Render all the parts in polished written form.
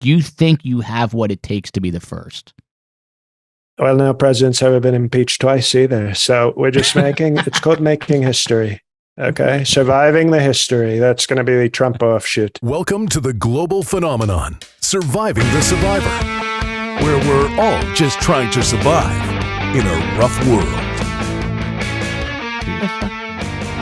Do you think you have what it takes to be the first? Well, no president's ever been impeached twice either. So we're just it's called making history. Okay. Surviving the history. That's going to be the Trump offshoot. Welcome to the global phenomenon, Surviving the Survivor, where we're all just trying to survive in a rough world.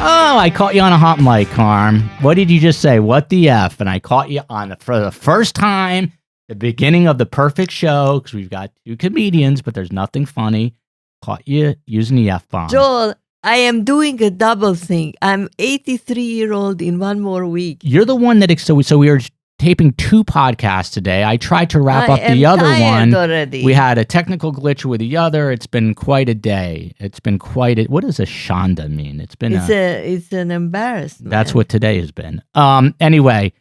Oh, I caught you on a hot mic, Karm. What did you just say? What the F? And I caught you for the first time, the beginning of the perfect show, because we've got two comedians, but there's nothing funny. Caught you using the F-bomb. Joel, I am doing a double thing. I'm 83-year-old in one more week. You're the one that... So we were taping two podcasts today. I tried to wrap up the other one. Already. We had a technical glitch with the other. It's been quite a day. It's been quite a... What does a shonda mean? It's an embarrassment. That's what today has been. Anyway,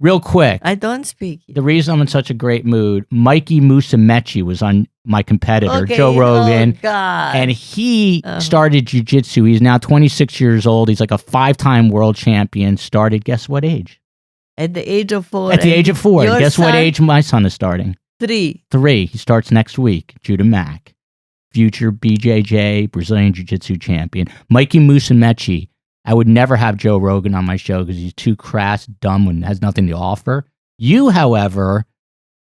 real quick. I don't speak. The reason I'm in such a great mood, Mikey Musumeci was on my competitor, Joe Rogan. Oh, God. And he started jiu-jitsu. He's now 26 years old. He's like a 5-time world champion. Started, guess what age? At the age of 4. At the age of 4. Guess what age my son is starting? 3. 3. He starts next week. Judah Mack, future BJJ, Brazilian Jiu-Jitsu champion. Mikey Musumeci. I would never have Joe Rogan on my show because he's too crass, dumb, and has nothing to offer. You, however,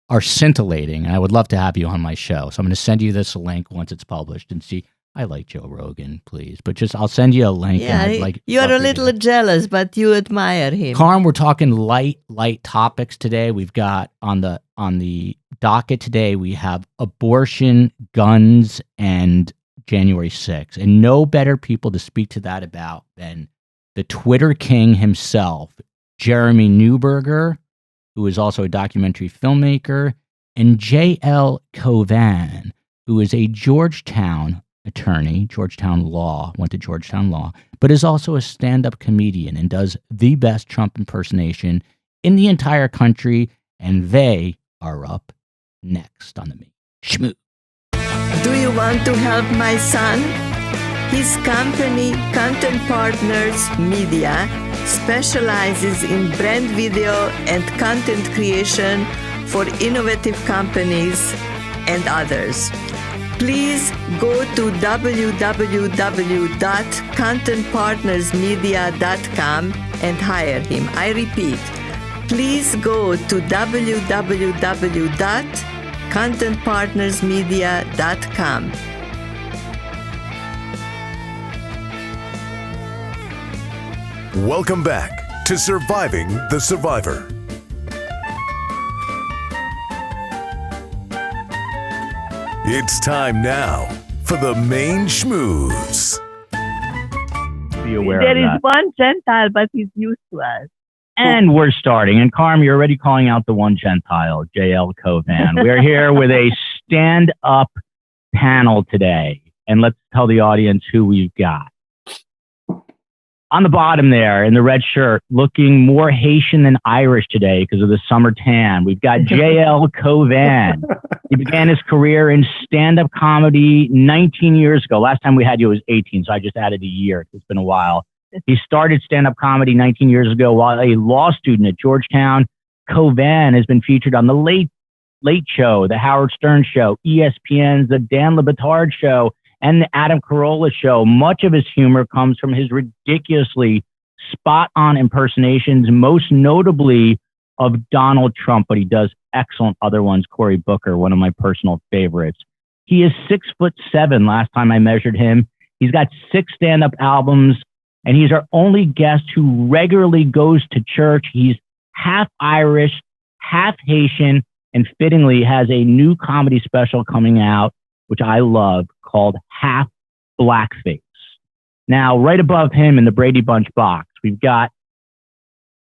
are scintillating, and I would love to have you on my show. So I'm going to send you this link once it's published and see. I like Joe Rogan, please, but I'll send you a link. Yeah, you are a little jealous, but you admire him. Karm, we're talking light topics today. We've got on the docket today. We have abortion, guns, and January 6th, and no better people to speak to that about than the Twitter king himself, Jeremy Newberger, who is also a documentary filmmaker, and Joel Waldman, who is a Georgetown attorney, went to Georgetown Law, but is also a stand-up comedian and does the best Trump impersonation in the entire country, and they are up next on the Me Schmoo. Do you want to help my son? His company, Content Partners Media, specializes in brand video and content creation for innovative companies and others. Please go to www.contentpartnersmedia.com and hire him. I repeat, please go to www.contentpartnersmedia.com. Welcome back to Surviving the Survivor. It's time now for the main schmooze. Be aware there of is one Gentile, but he's used to us. And we're starting. And Karm, you're already calling out the one Gentile, Joel Waldman. We're here with a stand-up panel today. And let's tell the audience who we've got. On the bottom there, in the red shirt, looking more Haitian than Irish today because of the summer tan, we've got Joel Waldman. He began his career in stand-up comedy 19 years ago. Last time we had you was 18, so I just added a year. It's been a while. He started stand-up comedy 19 years ago while a law student at Georgetown. Cauvin has been featured on The Late Show, The Howard Stern Show, ESPN's The Dan Le Batard Show, and The Adam Carolla Show. Much of his humor comes from his ridiculously spot-on impersonations, most notably of Donald Trump, but he does excellent other ones. Cory Booker, one of my personal favorites. He is 6'7" last time I measured him. He's got 6 stand-up albums, and he's our only guest who regularly goes to church. He's half Irish, half Haitian, and fittingly has a new comedy special coming out, which I love, called Half Blackface. Now, right above him in the Brady Bunch box, we've got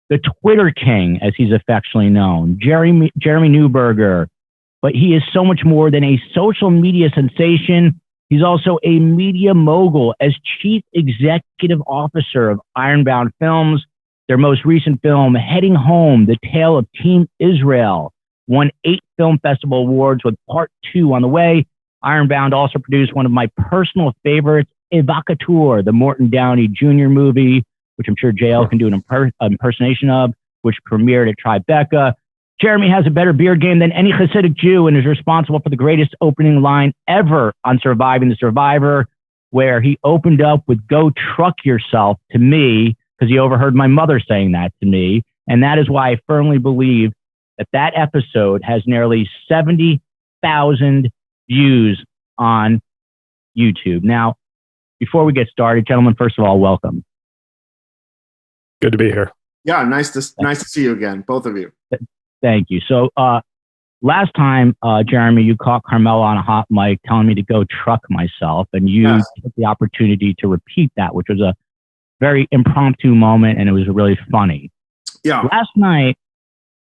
the Twitter king, as he's affectionately known, Jeremy Newberger. But he is so much more than a social media sensation. He's also a media mogul as chief executive officer of Ironbound Films. Their most recent film, Heading Home, The Tale of Team Israel, won 8 film festival awards with part 2 on the way. Ironbound also produced one of my personal favorites, Evocateur, the Morton Downey Jr. movie, which I'm sure JL can do an impersonation of, which premiered at Tribeca. Jeremy has a better beer game than any Hasidic Jew and is responsible for the greatest opening line ever on Surviving the Survivor, where he opened up with "Go truck yourself" to me because he overheard my mother saying that to me. And that is why I firmly believe that episode has nearly 70,000 views on YouTube. Now, before we get started, gentlemen, first of all, welcome. Good to be here. Yeah, nice to see you again, both of you. Thank you. So last time, Jeremy, you caught Carmela on a hot mic telling me to go truck myself, and you took the opportunity to repeat that, which was a very impromptu moment, and it was really funny. Yeah. Last night,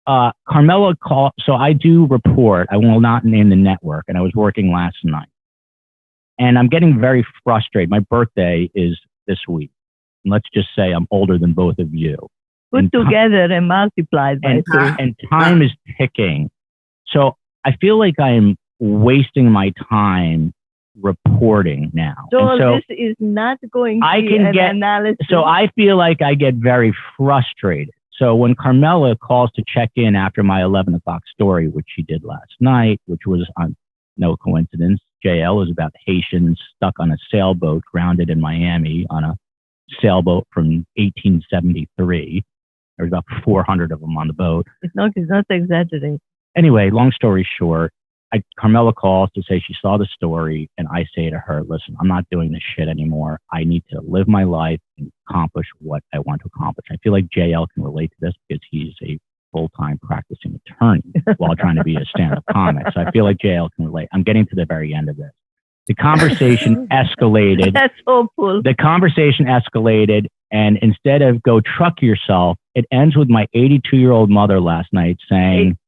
Carmela called. So I do report. I will not name the network, and I was working last night, and I'm getting very frustrated. My birthday is this week, and let's just say I'm older than both of you. Put together and multiplied by two. And time is ticking. So I feel like I'm wasting my time reporting now. Joel, so this is not going to be an analysis. So I feel like I get very frustrated. So when Carmela calls to check in after my 11 o'clock story, which she did last night, which was on no coincidence, JL is about Haitians stuck on a sailboat grounded in Miami on a sailboat from 1873. There was about 400 of them on the boat. It's not exaggerating. Anyway, long story short, Carmela calls to say she saw the story, and I say to her, listen, I'm not doing this shit anymore. I need to live my life and accomplish what I want to accomplish. I feel like JL can relate to this because he's a full-time practicing attorney while trying to be a stand-up comic. So I feel like JL can relate. I'm getting to the very end of this. The conversation escalated. That's hopeful. The conversation escalated, and instead of "go truck yourself," it ends with my 82-year-old mother last night saying,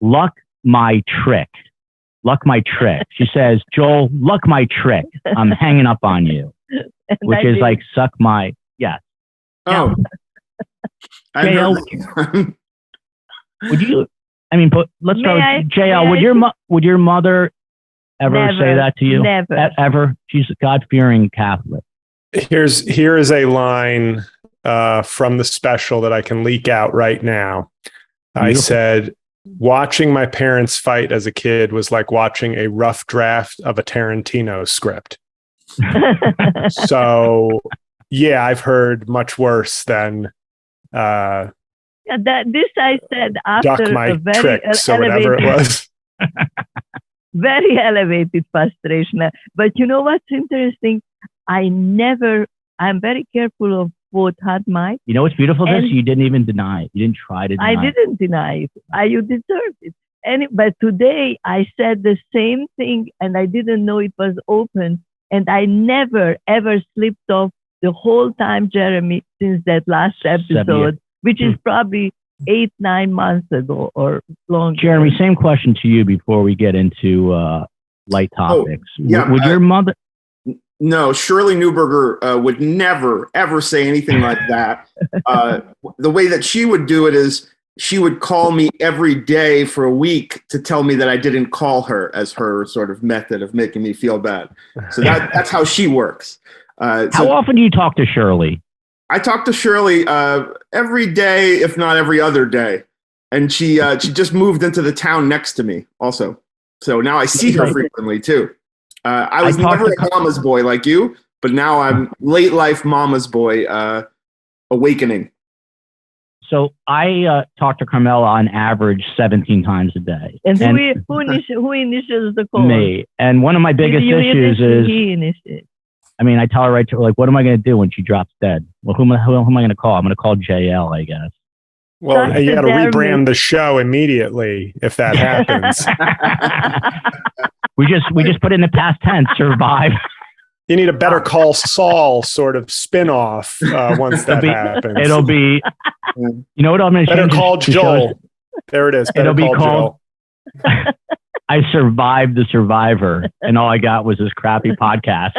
"Luck my trick. Luck my trick." She says, "Joel, luck my trick. I'm hanging up on you," which is like suck my yes. Oh, JL, would you? I mean, but let's start with JL. Would your mother ever say that to you? Never. Ever? She's a God-fearing Catholic. Here is a line from the special that I can leak out right now. Beautiful. I said, watching my parents fight as a kid was like watching a rough draft of a Tarantino script. So, yeah, I've heard much worse than this I said after duck my a very tricks or whatever it was. Very elevated frustration. But you know what's interesting? I'm very careful of both hot mic. You know what's beautiful? You didn't even deny it. You didn't try to deny it. I didn't deny it. You deserved it. But today I said the same thing and I didn't know it was open. And I never, ever slipped off the whole time, Jeremy, since that last episode, which is probably 8-9 months ago or longer. Jeremy, same question to you before we get into light topics. Would your mother... No, Shirley Newberger would never, ever say anything like that. The way that she would do it is she would call me every day for a week to tell me that I didn't call her, as her sort of method of making me feel bad. So that's how she works. How often do you talk to Shirley? I talk to Shirley every day, if not every other day. And she just moved into the town next to me also. So now I see her frequently too. I was never a mama's boy like you, but now I'm late life mama's boy awakening. So I talk to Carmela on average 17 times a day. And who initiates the call? Me. And one of my biggest issues is he initiates. I mean, I tell her right to her, like, what am I going to do when she drops dead? Well, who am I going to call? I'm going to call JL, I guess. Well, you got to rebrand the show immediately if that happens. We just put in the past tense, survive. You need a Better Call Saul sort of spin-off once that happens. It'll be, you know what I'm going to Better Call Joel. There it is. Better Call Joel. I survived the Survivor, and all I got was this crappy podcast.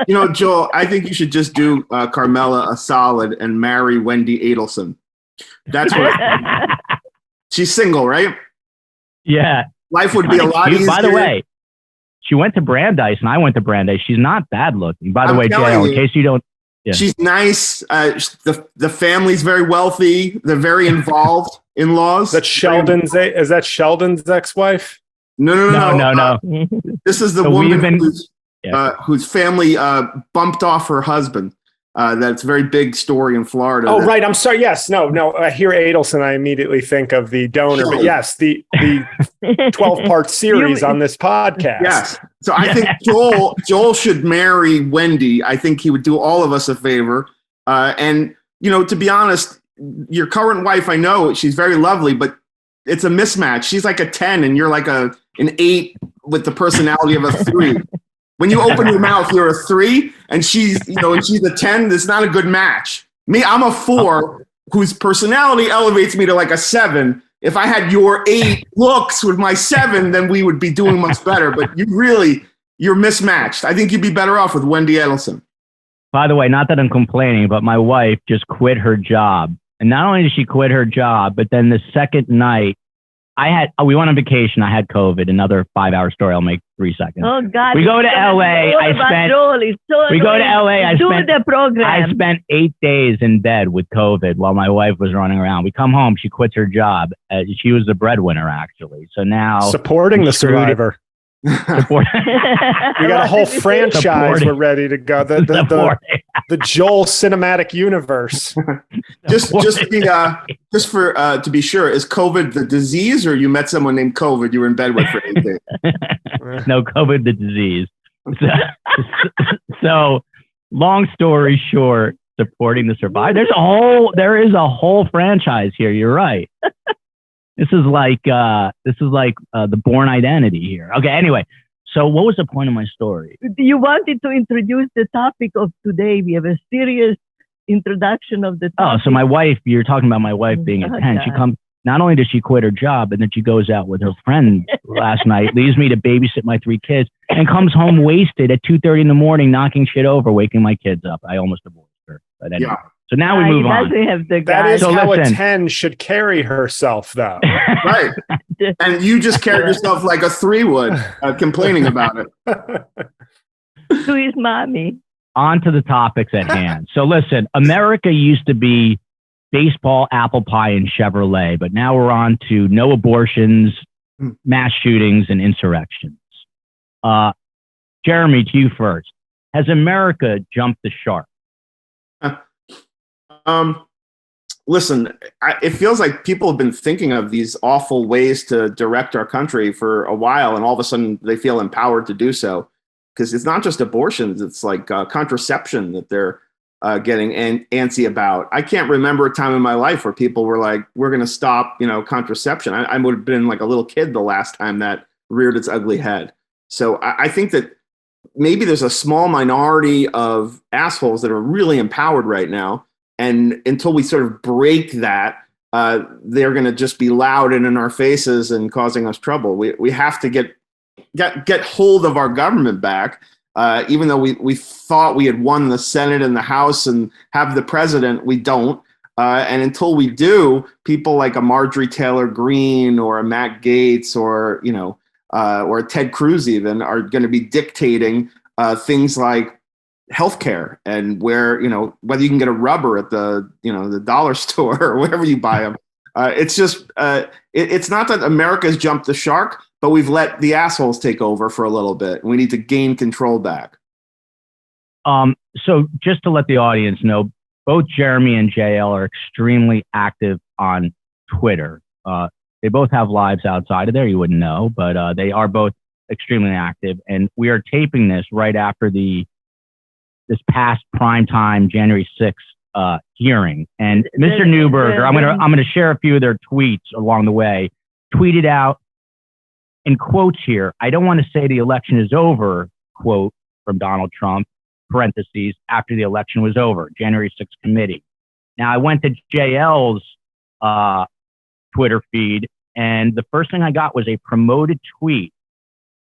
You know, Joel, I think you should just do Carmela a solid and marry Wendy Adelson. That's what she's single, right? Yeah. Life would be a lot easier. By the way, she went to Brandeis and I went to Brandeis. She's not bad looking. By the way, JL, in case you don't. Yeah. She's nice. The family's very wealthy. They're very involved. in-laws. That's Sheldon's. Is that Sheldon's ex-wife? No. This is the So woman whose family bumped off her husband. That's a very big story in Florida. Oh, right. I'm sorry. Yes. No. I hear Adelson. I immediately think of the donor. But yes, the 12-part series on this podcast. Yes. So I think Joel should marry Wendy. I think he would do all of us a favor. And, to be honest, your current wife, I know she's very lovely, but it's a mismatch. She's like a 10 and you're like an 8 with the personality of a 3. When you open your mouth, you're a 3, and she's a 10. That's not a good match. Me, I'm a 4 whose personality elevates me to like a 7. If I had your 8 looks with my 7, then we would be doing much better. But you're mismatched. I think you'd be better off with Wendy Adelson. By the way, not that I'm complaining, but my wife just quit her job. And not only did she quit her job, but then the second night, we went on vacation. I had COVID. Another 5-hour story. I'll make 3 seconds. Oh God! We go to LA. I spent 8 days in bed with COVID while my wife was running around. We come home. She quits her job. She was the breadwinner, actually. So now supporting the survivor. We got a whole franchise. We're ready to go. The Joel cinematic universe. just to be sure, is COVID the disease, or you met someone named COVID you were in bed with for 8 days? No, COVID the disease. So long story short, supporting the survivor. There is a whole franchise here. You're right. This is like the Bourne Identity here. Okay, anyway, so what was the point of my story? You wanted to introduce the topic of today. We have a serious introduction of the topic. Oh, so my wife, you're talking about my wife being a 10. She comes, not only does she quit her job, but then she goes out with her friend last night, leaves me to babysit my 3 kids, and comes home wasted at 2:30 in the morning, knocking shit over, waking my kids up. I almost divorced her. But anyway. Yeah. So now we move on. That is how a 10 should carry herself, though. Right. And you just carried yourself like a 3 would, complaining about it. Who is mommy? On to the topics at hand. So listen, America used to be baseball, apple pie, and Chevrolet, but now we're on to no abortions, mass shootings, and insurrections. Jeremy, to you first. Has America jumped the shark? Listen, it feels like people have been thinking of these awful ways to direct our country for a while, and all of a sudden they feel empowered to do so. Because it's not just abortions, it's like contraception that they're getting antsy about. I can't remember a time in my life where people were like, we're going to stop, contraception. I would have been like a little kid the last time that reared its ugly head. So I think that maybe there's a small minority of assholes that are really empowered right now. And until we sort of break that, they're going to just be loud and in our faces and causing us trouble. We have to get hold of our government back, even though we thought we had won the Senate and the House and have the president. We don't. And until we do, people like a Marjorie Taylor Greene or a Matt Gaetz or a Ted Cruz even are going to be dictating things like healthcare and whether you can get a rubber at the dollar store or wherever you buy them. It's just it's not that America's jumped the shark, but we've let the assholes take over for a little bit. We need to gain control back. So just to let the audience know, both Jeremy and JL are extremely active on Twitter. They both have lives outside of there. You wouldn't know, but they are both extremely active. And we are taping this right after this past primetime January 6th hearing. And Mr. Newberger, I'm gonna share a few of their tweets along the way. Tweeted out in quotes here, "I don't want to say the election is over," quote from Donald Trump, parentheses, "after the election was over, January 6th committee." Now I went to JL's Twitter feed, and the first thing I got was a promoted tweet.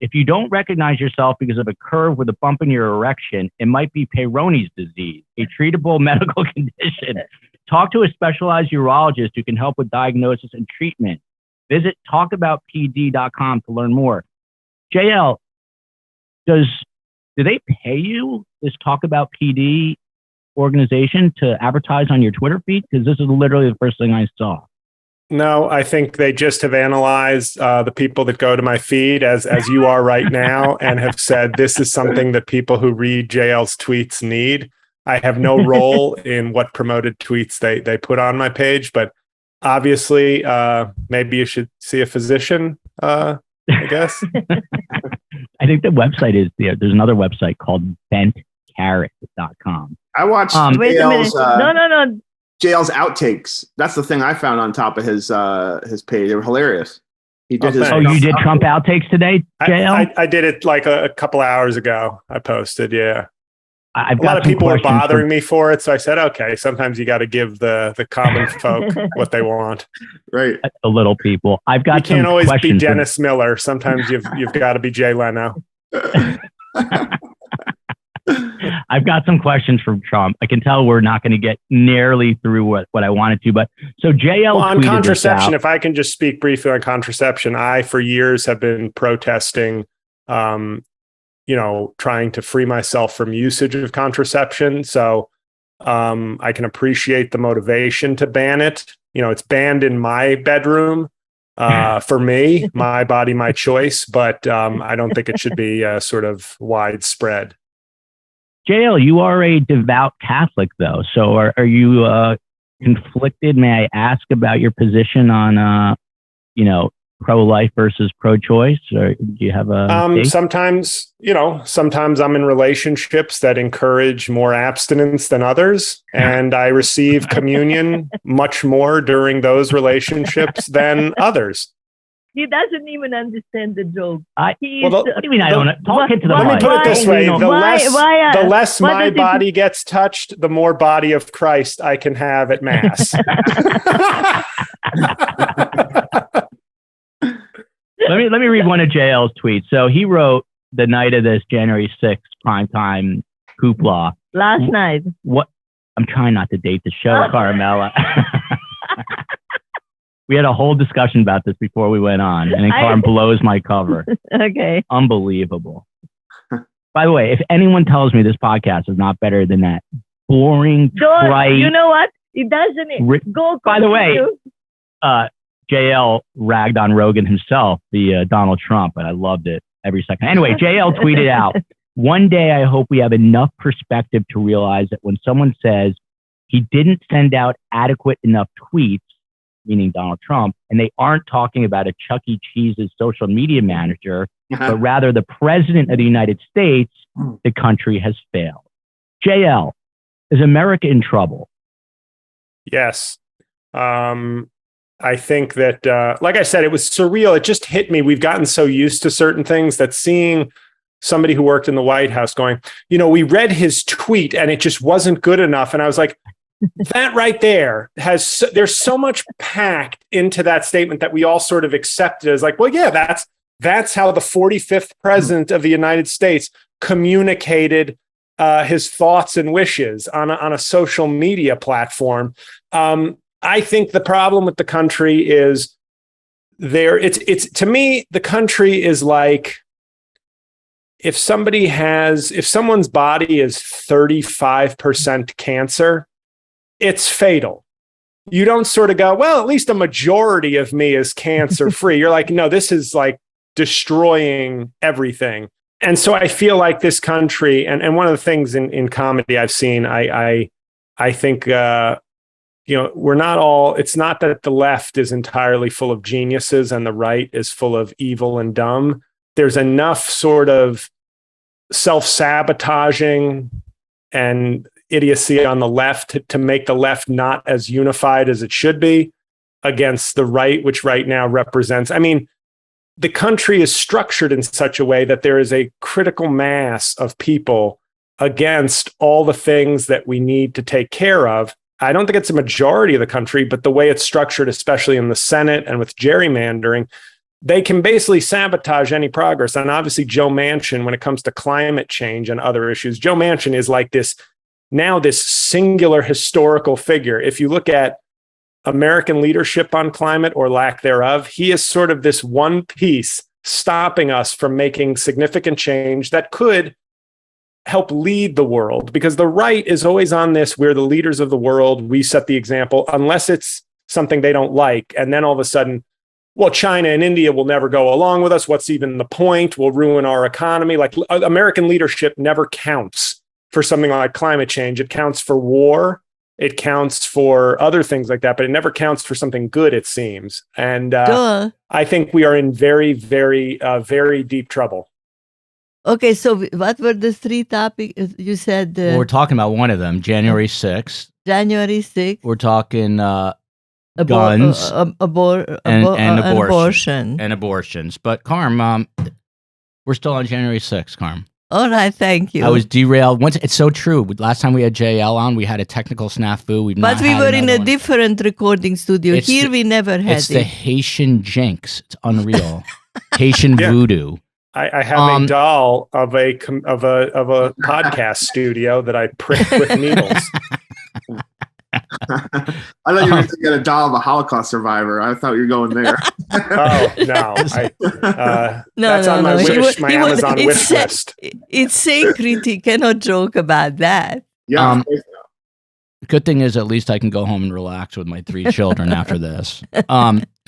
"If you don't recognize yourself because of a curve with a bump in your erection, it might be Peyronie's disease, a treatable medical condition. Talk to a specialized urologist who can help with diagnosis and treatment. Visit talkaboutpd.com to learn more." JL, do they pay you, this Talk About PD organization, to advertise on your Twitter feed? Because this is literally the first thing I saw. No, I think they just have analyzed the people that go to my feed as you are right now and have said this is something that people who read JL's tweets need. I have no role in what promoted tweets they put on my page, but obviously maybe you should see a physician, I guess. I think the website is there. There's another website called bentcarrot.com. I watched Wait a minute. No. JL's outtakes. That's the thing I found on top of his page. They were hilarious. He did his. Oh, you did Trump outtakes today, JL? I did it like a couple hours ago. I posted, yeah. I've a lot got of people were bothering me for it, so I said, okay, sometimes you got to give the common folk what they want. Right. The little people. I've got. You can't always be Dennis Miller. Sometimes you've got to be Jay Leno. I've got some questions from Trump. I can tell we're not going to get nearly through what I wanted to, but so JL on contraception, if I can just speak briefly on contraception, I for years have been protesting, trying to free myself from usage of contraception. So I can appreciate the motivation to ban it. It's banned in my bedroom for me, my body, my choice, but I don't think it should be sort of widespread. JL, you are a devout Catholic, though. So are you conflicted? May I ask about your position on, pro-life versus pro-choice? Or do you have a sometimes I'm in relationships that encourage more abstinence than others, and I receive communion much more during those relationships than others. He doesn't even understand the joke. What do you mean I don't? Talk into the Let mic. me put it this way: the less my body gets touched, the more body of Christ I can have at Mass. Let me read one of JL's tweets. So he wrote the night of this January 6th primetime hoopla. Last night. What? I'm trying not to date the show, Carmela. We had a whole discussion about this before we went on, and then Karm blows my cover. Okay. Unbelievable. By the way, if anyone tells me this podcast is not better than that boring, trite... You know what? It doesn't. Go. By the way, JL ragged on Rogan himself, the Donald Trump, and I loved it every second. Anyway, JL tweeted out, "One day I hope we have enough perspective to realize that when someone says he didn't send out adequate enough tweets, meaning Donald Trump, and they aren't talking about a Chuck E. Cheese's social media manager, but rather the president of the United States, the country has failed." JL, is America in trouble? Yes. I think that, like I said, it was surreal. It just hit me. We've gotten so used to certain things that seeing somebody who worked in the White House going, we read his tweet and it just wasn't good enough. And I was like, that right there there's so much packed into that statement that we all sort of accepted as like, well, yeah, that's how the 45th president of the United States communicated his thoughts and wishes on a social media platform. I think the problem with the country is it's to me, the country is like, if someone's body is 35% cancer, it's fatal. You don't sort of go, well, at least a majority of me is cancer free. You're like, no, this is like destroying everything. And so I feel like this country, and one of the things in comedy I've seen, I think, we're not all, it's not that the left is entirely full of geniuses and the right is full of evil and dumb. There's enough sort of self-sabotaging and idiocy on the left to make the left not as unified as it should be against the right, which right now represents, the country is structured in such a way that there is a critical mass of people against all the things that we need to take care of. I don't think it's a majority of the country, but the way it's structured, especially in the Senate and with gerrymandering, they can basically sabotage any progress. And obviously Joe Manchin, when it comes to climate change and other issues, Joe Manchin is like this singular historical figure. If you look at American leadership on climate or lack thereof, he is sort of this one piece stopping us from making significant change that could help lead the world, because the right is always on this, we're the leaders of the world, we set the example, unless it's something they don't like. And then all of a sudden, well, China and India will never go along with us. What's even the point? We'll ruin our economy. Like American leadership never counts for something like climate change. It counts for war. It counts for other things like that, but it never counts for something good, it seems. And I think we are in very, very, very deep trouble. Okay, so what were the three topics? You said... We're talking about one of them, January 6th. January 6th. We're talking guns and abortion. And abortions. But Karm, we're still on January 6th, Karm. All right, thank you. I was derailed. It's so true. Last time we had JL on, we had a technical snafu. But we were in a different recording studio. Here we never had it. It's the Haitian jinx. It's unreal. Haitian voodoo. I have a doll of a podcast studio that I prick with needles. I thought you were going to get a doll of a Holocaust survivor. I thought you were going there. Oh no! That's on my Amazon wish list. It's sacred. You cannot joke about that. Yeah. Good thing is, at least I can go home and relax with my 3 children after this.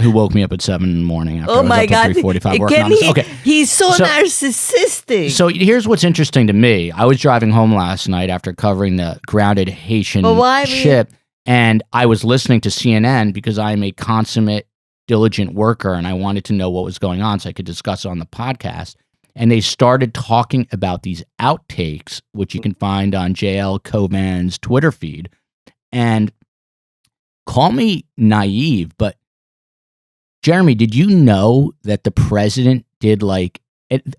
Who woke me up at 7 in the morning after I was up at 3:45 working on this. Okay, he's so narcissistic. So here's what's interesting to me. I was driving home last night after covering the grounded Haitian ship, and I was listening to CNN because I am a consummate, diligent worker, and I wanted to know what was going on so I could discuss it on the podcast. And they started talking about these outtakes, which you can find on JL Cauvin's Twitter feed. And call me naive, but Jeremy, did you know that the president did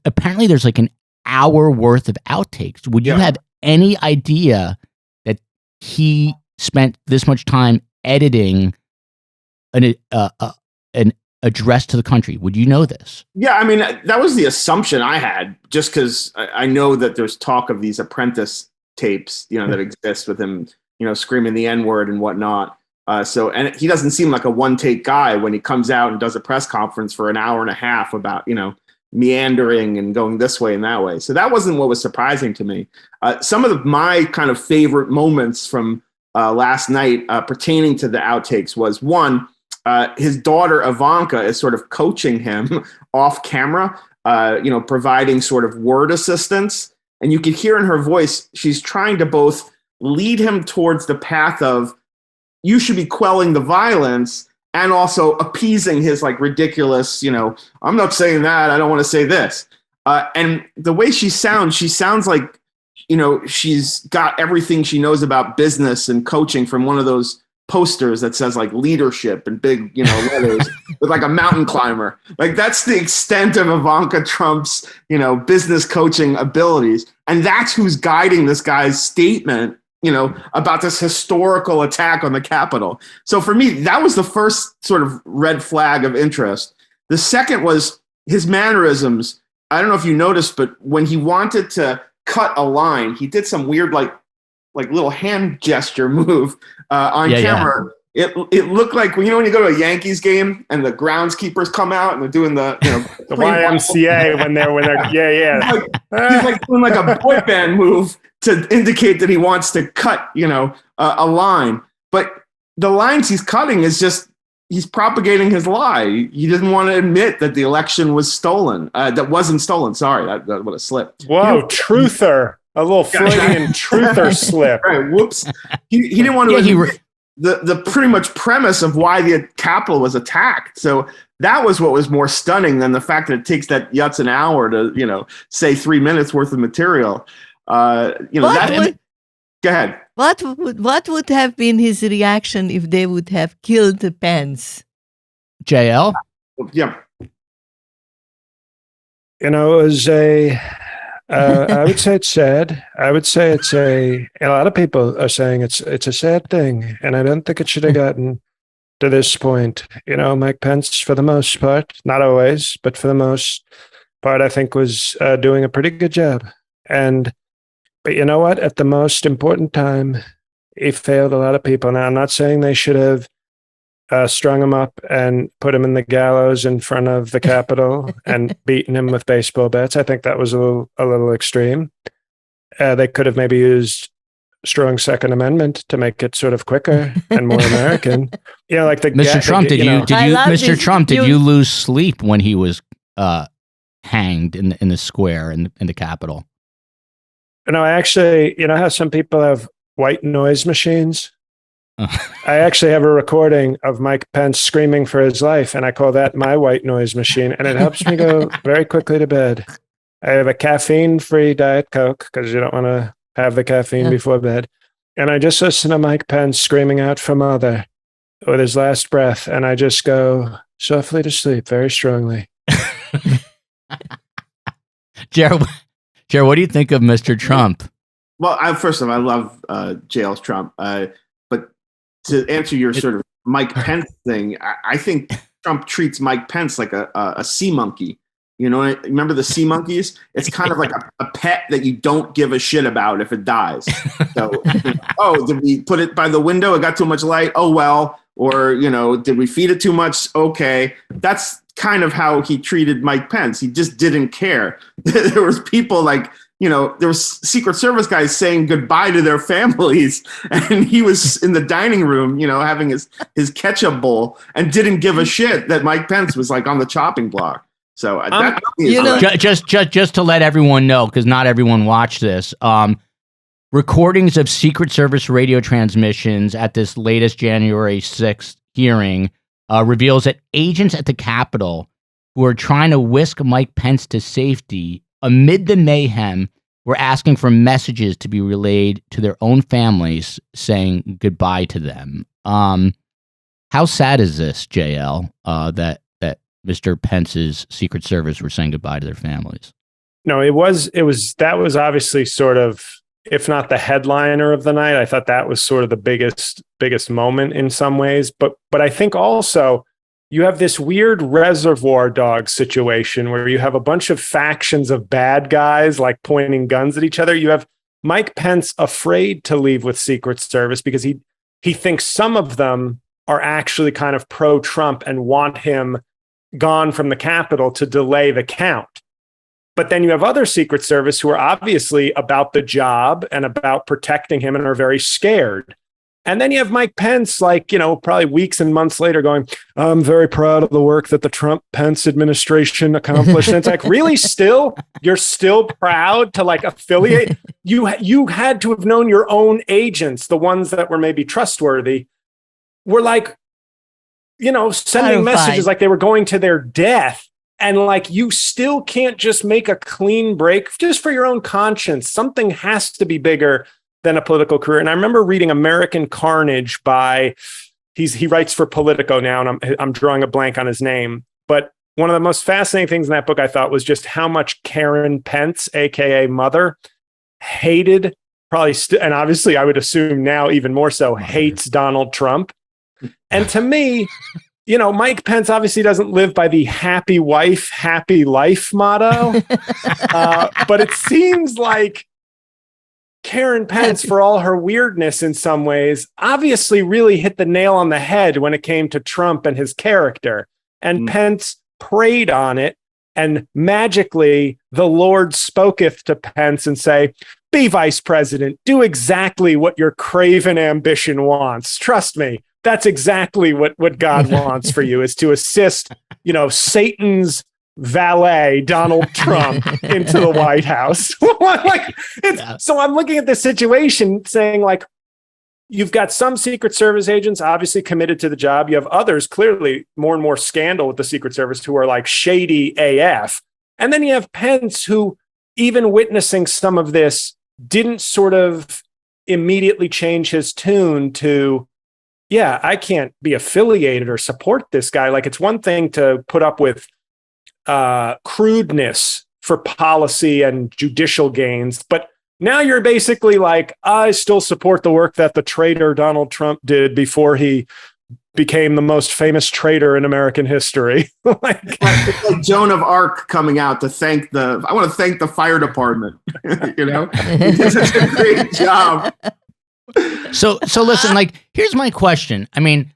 apparently there's like an hour worth of outtakes? Would you have any idea that he spent this much time editing an address to the country? Would you know this? Yeah, I mean, that was the assumption I had, just because I know that there's talk of these apprentice tapes, that exist with him, screaming the N-word and whatnot. And he doesn't seem like a one-take guy when he comes out and does a press conference for an hour and a half about, meandering and going this way and that way. So that wasn't what was surprising to me. Some of my kind of favorite moments from last night pertaining to the outtakes was, one, his daughter Ivanka is sort of coaching him off camera, providing sort of word assistance. And you could hear in her voice, she's trying to both lead him towards the path of, you should be quelling the violence, and also appeasing his ridiculous, I'm not saying that, I don't want to say this. And the way she sounds like, she's got everything she knows about business and coaching from one of those posters that says leadership and big, letters with a mountain climber. That's the extent of Ivanka Trump's, business coaching abilities. And that's who's guiding this guy's statement, about this historical attack on the Capitol. So for me, that was the first sort of red flag of interest. The second was his mannerisms. I don't know if you noticed, but when he wanted to cut a line, he did some weird, little hand gesture move on camera. Yeah. It looked like when you go to a Yankees game and the groundskeepers come out and they're doing the the YMCA when they're he's doing a boy band move to indicate that he wants to cut a line, but the lines he's cutting is just he's propagating his lie. He didn't want to admit that the election was stolen. That wasn't stolen. Sorry, that would have slipped. Whoa, truther. A little Freudian truther slip. Right, whoops. He didn't want to admit the pretty much premise of why the Capitol was attacked. So that was what was more stunning than the fact that it takes that yutz an hour to, say 3 minutes worth of material. Go ahead. What would have been his reaction if they would have killed Pence? JL? Yeah. It was I would say it's sad. I would say a lot of people are saying it's a sad thing, and I don't think it should have gotten to this point. Mike Pence, for the most part, not always, but for the most part, I think was doing a pretty good job. But you know what? At the most important time, he failed a lot of people. Now, I'm not saying they should have strung him up and put him in the gallows in front of the Capitol and beaten him with baseball bats. I think that was a little extreme. They could have maybe used strong Second Amendment to make it sort of quicker and more American. like the Mr. Trump, did you lose sleep when he was hanged in the square in the Capitol? No, I actually, how some people have white noise machines? I actually have a recording of Mike Pence screaming for his life, and I call that my white noise machine, and it helps me go very quickly to bed. I have a caffeine-free Diet Coke because you don't want to have the caffeine before bed. And I just listen to Mike Pence screaming out for mother with his last breath, and I just go softly to sleep very strongly. Jared, what do you think of Mr. Trump? Well, first of all, I love JL's Trump. But to answer your sort of Mike Pence thing, I think Trump treats Mike Pence like a sea monkey. Remember the sea monkeys? It's kind of like a pet that you don't give a shit about if it dies. So, did we put it by the window? It got too much light. Oh, well. Or, did we feed it too much? Okay. That's kind of how he treated Mike Pence. He just didn't care. There was people like, there was Secret Service guys saying goodbye to their families. And he was in the dining room, having his ketchup bowl and didn't give a shit that Mike Pence was like on the chopping block. So just to let everyone know, because not everyone watched this, recordings of Secret Service radio transmissions at this latest January 6th hearing reveals that agents at the Capitol who are trying to whisk Mike Pence to safety amid the mayhem were asking for messages to be relayed to their own families saying goodbye to them. How sad is this, JL, that Mr. Pence's Secret Service were saying goodbye to their families? No, that was obviously sort of, if not the headliner of the night. I thought that was sort of the biggest moment in some ways. But I think also you have this weird Reservoir Dogs situation where you have a bunch of factions of bad guys like pointing guns at each other. You have Mike Pence afraid to leave with Secret Service because he thinks some of them are actually kind of pro-Trump and want him gone from the Capitol to delay the count. But then you have other Secret Service who are obviously about the job and about protecting him and are very scared. And then you have Mike Pence, probably weeks and months later going, I'm very proud of the work that the Trump-Pence administration accomplished. And it's like, really you're still proud to affiliate? You had to have known your own agents, the ones that were maybe trustworthy, were sending messages like they were going to their death. And you still can't just make a clean break just for your own conscience. Something has to be bigger than a political career. And I remember reading American Carnage he writes for Politico now, and I'm drawing a blank on his name. But one of the most fascinating things in that book, I thought, was just how much Karen Pence, AKA Mother, hated, and obviously I would assume now even more so, hates Donald Trump. And to me, Mike Pence obviously doesn't live by the happy wife, happy life motto. But it seems like Karen Pence, for all her weirdness in some ways, obviously really hit the nail on the head when it came to Trump and his character. And Pence preyed on it. And magically, the Lord spoketh to Pence and say, be vice president. Do exactly what your craven ambition wants. Trust me. That's exactly what God wants for you, is to assist, Satan's valet, Donald Trump, into the White House. So I'm looking at this situation saying, you've got some Secret Service agents obviously committed to the job. You have others, clearly more and more scandal with the Secret Service, who are shady AF. And then you have Pence, who, even witnessing some of this, didn't sort of immediately change his tune to, yeah, I can't be affiliated or support this guy. It's one thing to put up with crudeness for policy and judicial gains, but now you're basically I still support the work that the traitor Donald Trump did before he became the most famous traitor in American history. It's like Joan of Arc coming out to I want to thank the fire department. He did such a great job. So listen, here's my question. I mean,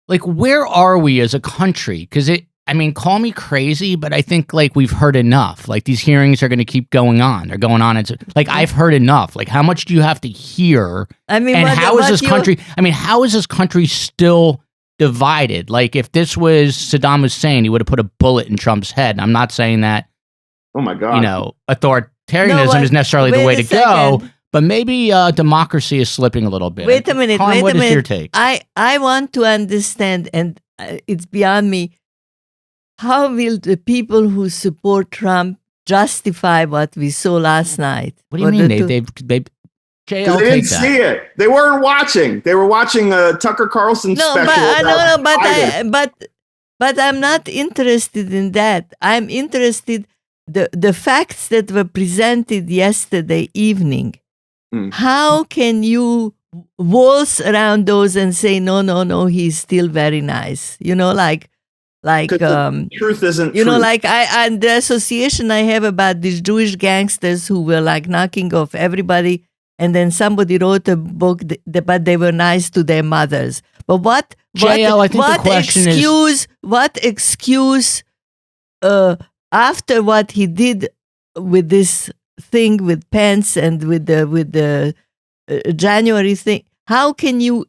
where are we as a country? Because call me crazy, but I think we've heard enough. These hearings are going to keep going on. They're going on. It's I've heard enough. How much do you have to hear? I mean, and how is this country? How is this country still divided. Like if this was Saddam Hussein, he would have put a bullet in Trump's head. I'm not saying that, Oh my God. authoritarianism is necessarily the way to go, but maybe democracy is slipping a little bit. Wait a minute. Karm, what is your take? I want to understand, and it's beyond me. How will the people who support Trump justify what we saw last night? What do you mean? They JL, they didn't see it. They weren't watching. They were watching a Tucker Carlson special. But I'm not interested in that. I'm interested the facts that were presented yesterday evening. How can you waltz around those and say no, he's still very nice? The truth isn't. And the association I have about these Jewish gangsters who were like knocking off everybody. And then somebody wrote a book, but they were nice to their mothers. But what excuse after what he did with this thing with Pence and with the January thing? How can you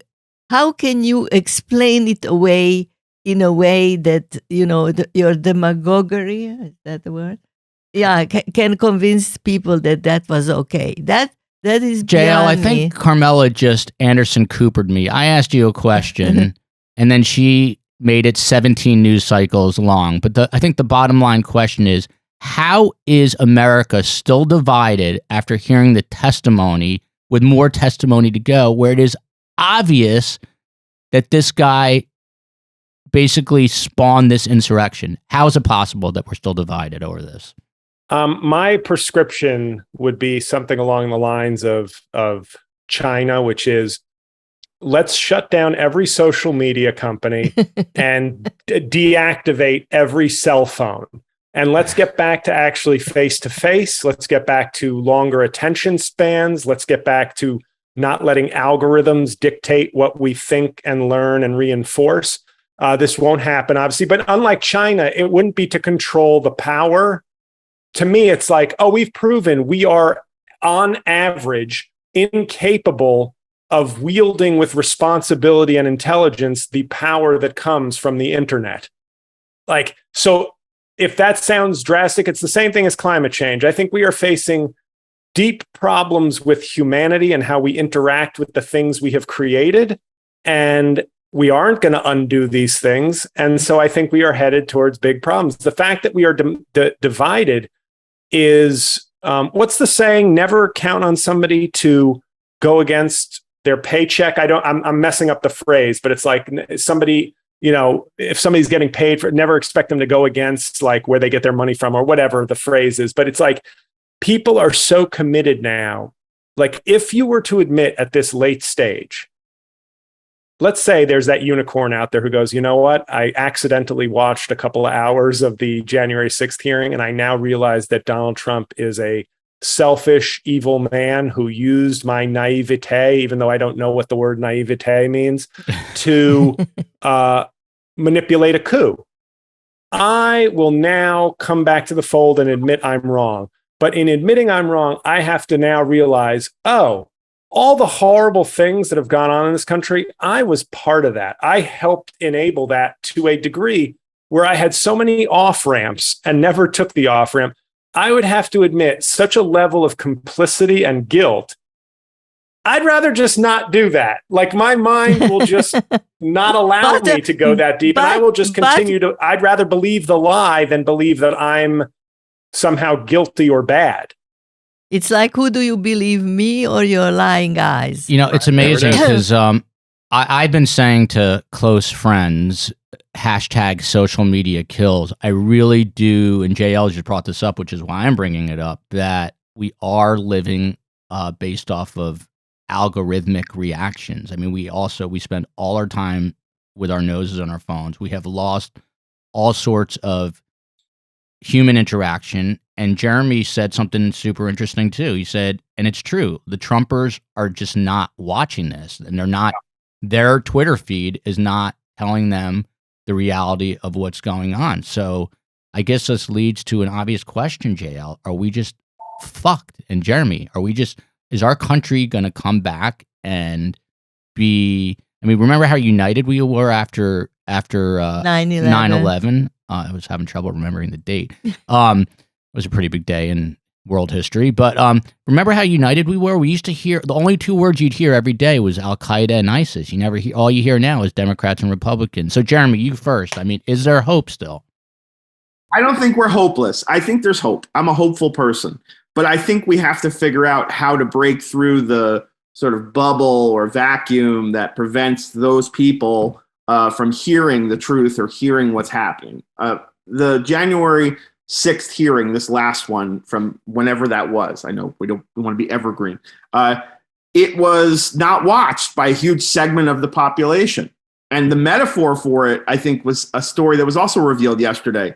explain it away in a way that your demagoguery, is that the word? Yeah, can convince people that was okay. That is JL, I think Carmela just Anderson Coopered me. I asked you a question, and then she made it 17 news cycles long. But I think the bottom line question is, how is America still divided after hearing the testimony with more testimony to go, where it is obvious that this guy basically spawned this insurrection? How is it possible that we're still divided over this? My prescription would be something along the lines of China, which is let's shut down every social media company and deactivate every cell phone. And let's get back to actually face-to-face. Let's get back to longer attention spans. Let's get back to not letting algorithms dictate what we think and learn and reinforce. This won't happen, obviously. But unlike China, it wouldn't be to control the power. To me, it's like, we've proven we are, on average, incapable of wielding with responsibility and intelligence the power that comes from the internet. So if that sounds drastic, it's the same thing as climate change. I think we are facing deep problems with humanity and how we interact with the things we have created. And we aren't going to undo these things. And so I think we are headed towards big problems. The fact that we are divided is, what's the saying? Never count on somebody to go against their paycheck. I'm messing up the phrase, but it's like somebody, if somebody's getting paid for it, never expect them to go against like where they get their money from or whatever the phrase is. But it's like people are so committed now. Like if you were to admit at this late stage, let's say there's that unicorn out there who goes, you know what? I accidentally watched a couple of hours of the January 6th hearing, and I now realize that Donald Trump is a selfish, evil man who used my naivete, even though I don't know what the word naivete means, to manipulate a coup. I will now come back to the fold and admit I'm wrong. But in admitting I'm wrong, I have to now realize, all the horrible things that have gone on in this country, I was part of that. I helped enable that to a degree where I had so many off-ramps and never took the off-ramp. I would have to admit such a level of complicity and guilt. I'd rather just not do that. Like my mind will just not allow me to go that deep. And I will just continue I'd rather believe the lie than believe that I'm somehow guilty or bad. It's like, who do you believe, me or your lying eyes? It's amazing because I've been saying to close friends, #social media kills. I really do, and JL just brought this up, which is why I'm bringing it up, that we are living based off of algorithmic reactions. I mean, we spend all our time with our noses on our phones. We have lost all sorts of human interaction. And Jeremy said something super interesting too. He said, and it's true, the Trumpers are just not watching this, and their Twitter feed is not telling them the reality of what's going on. So I guess this leads to an obvious question, JL. Are we just fucked? And Jeremy, is our country going to come back and be I mean, remember how united we were after 9/11. 9/11? I was having trouble remembering the date. It was a pretty big day in world history. But remember how united we were? We used to hear, the only two words you'd hear every day was Al-Qaeda and ISIS. You never hear, all you hear now is Democrats and Republicans. So Jeremy, you first. I mean, is there hope still? I don't think we're hopeless. I think there's hope. I'm a hopeful person. But I think we have to figure out how to break through the sort of bubble or vacuum that prevents those people from hearing the truth or hearing what's happening. The January 6th hearing, this last one from whenever that was, I know we want to be evergreen. It was not watched by a huge segment of the population. And the metaphor for it, I think, was a story that was also revealed yesterday.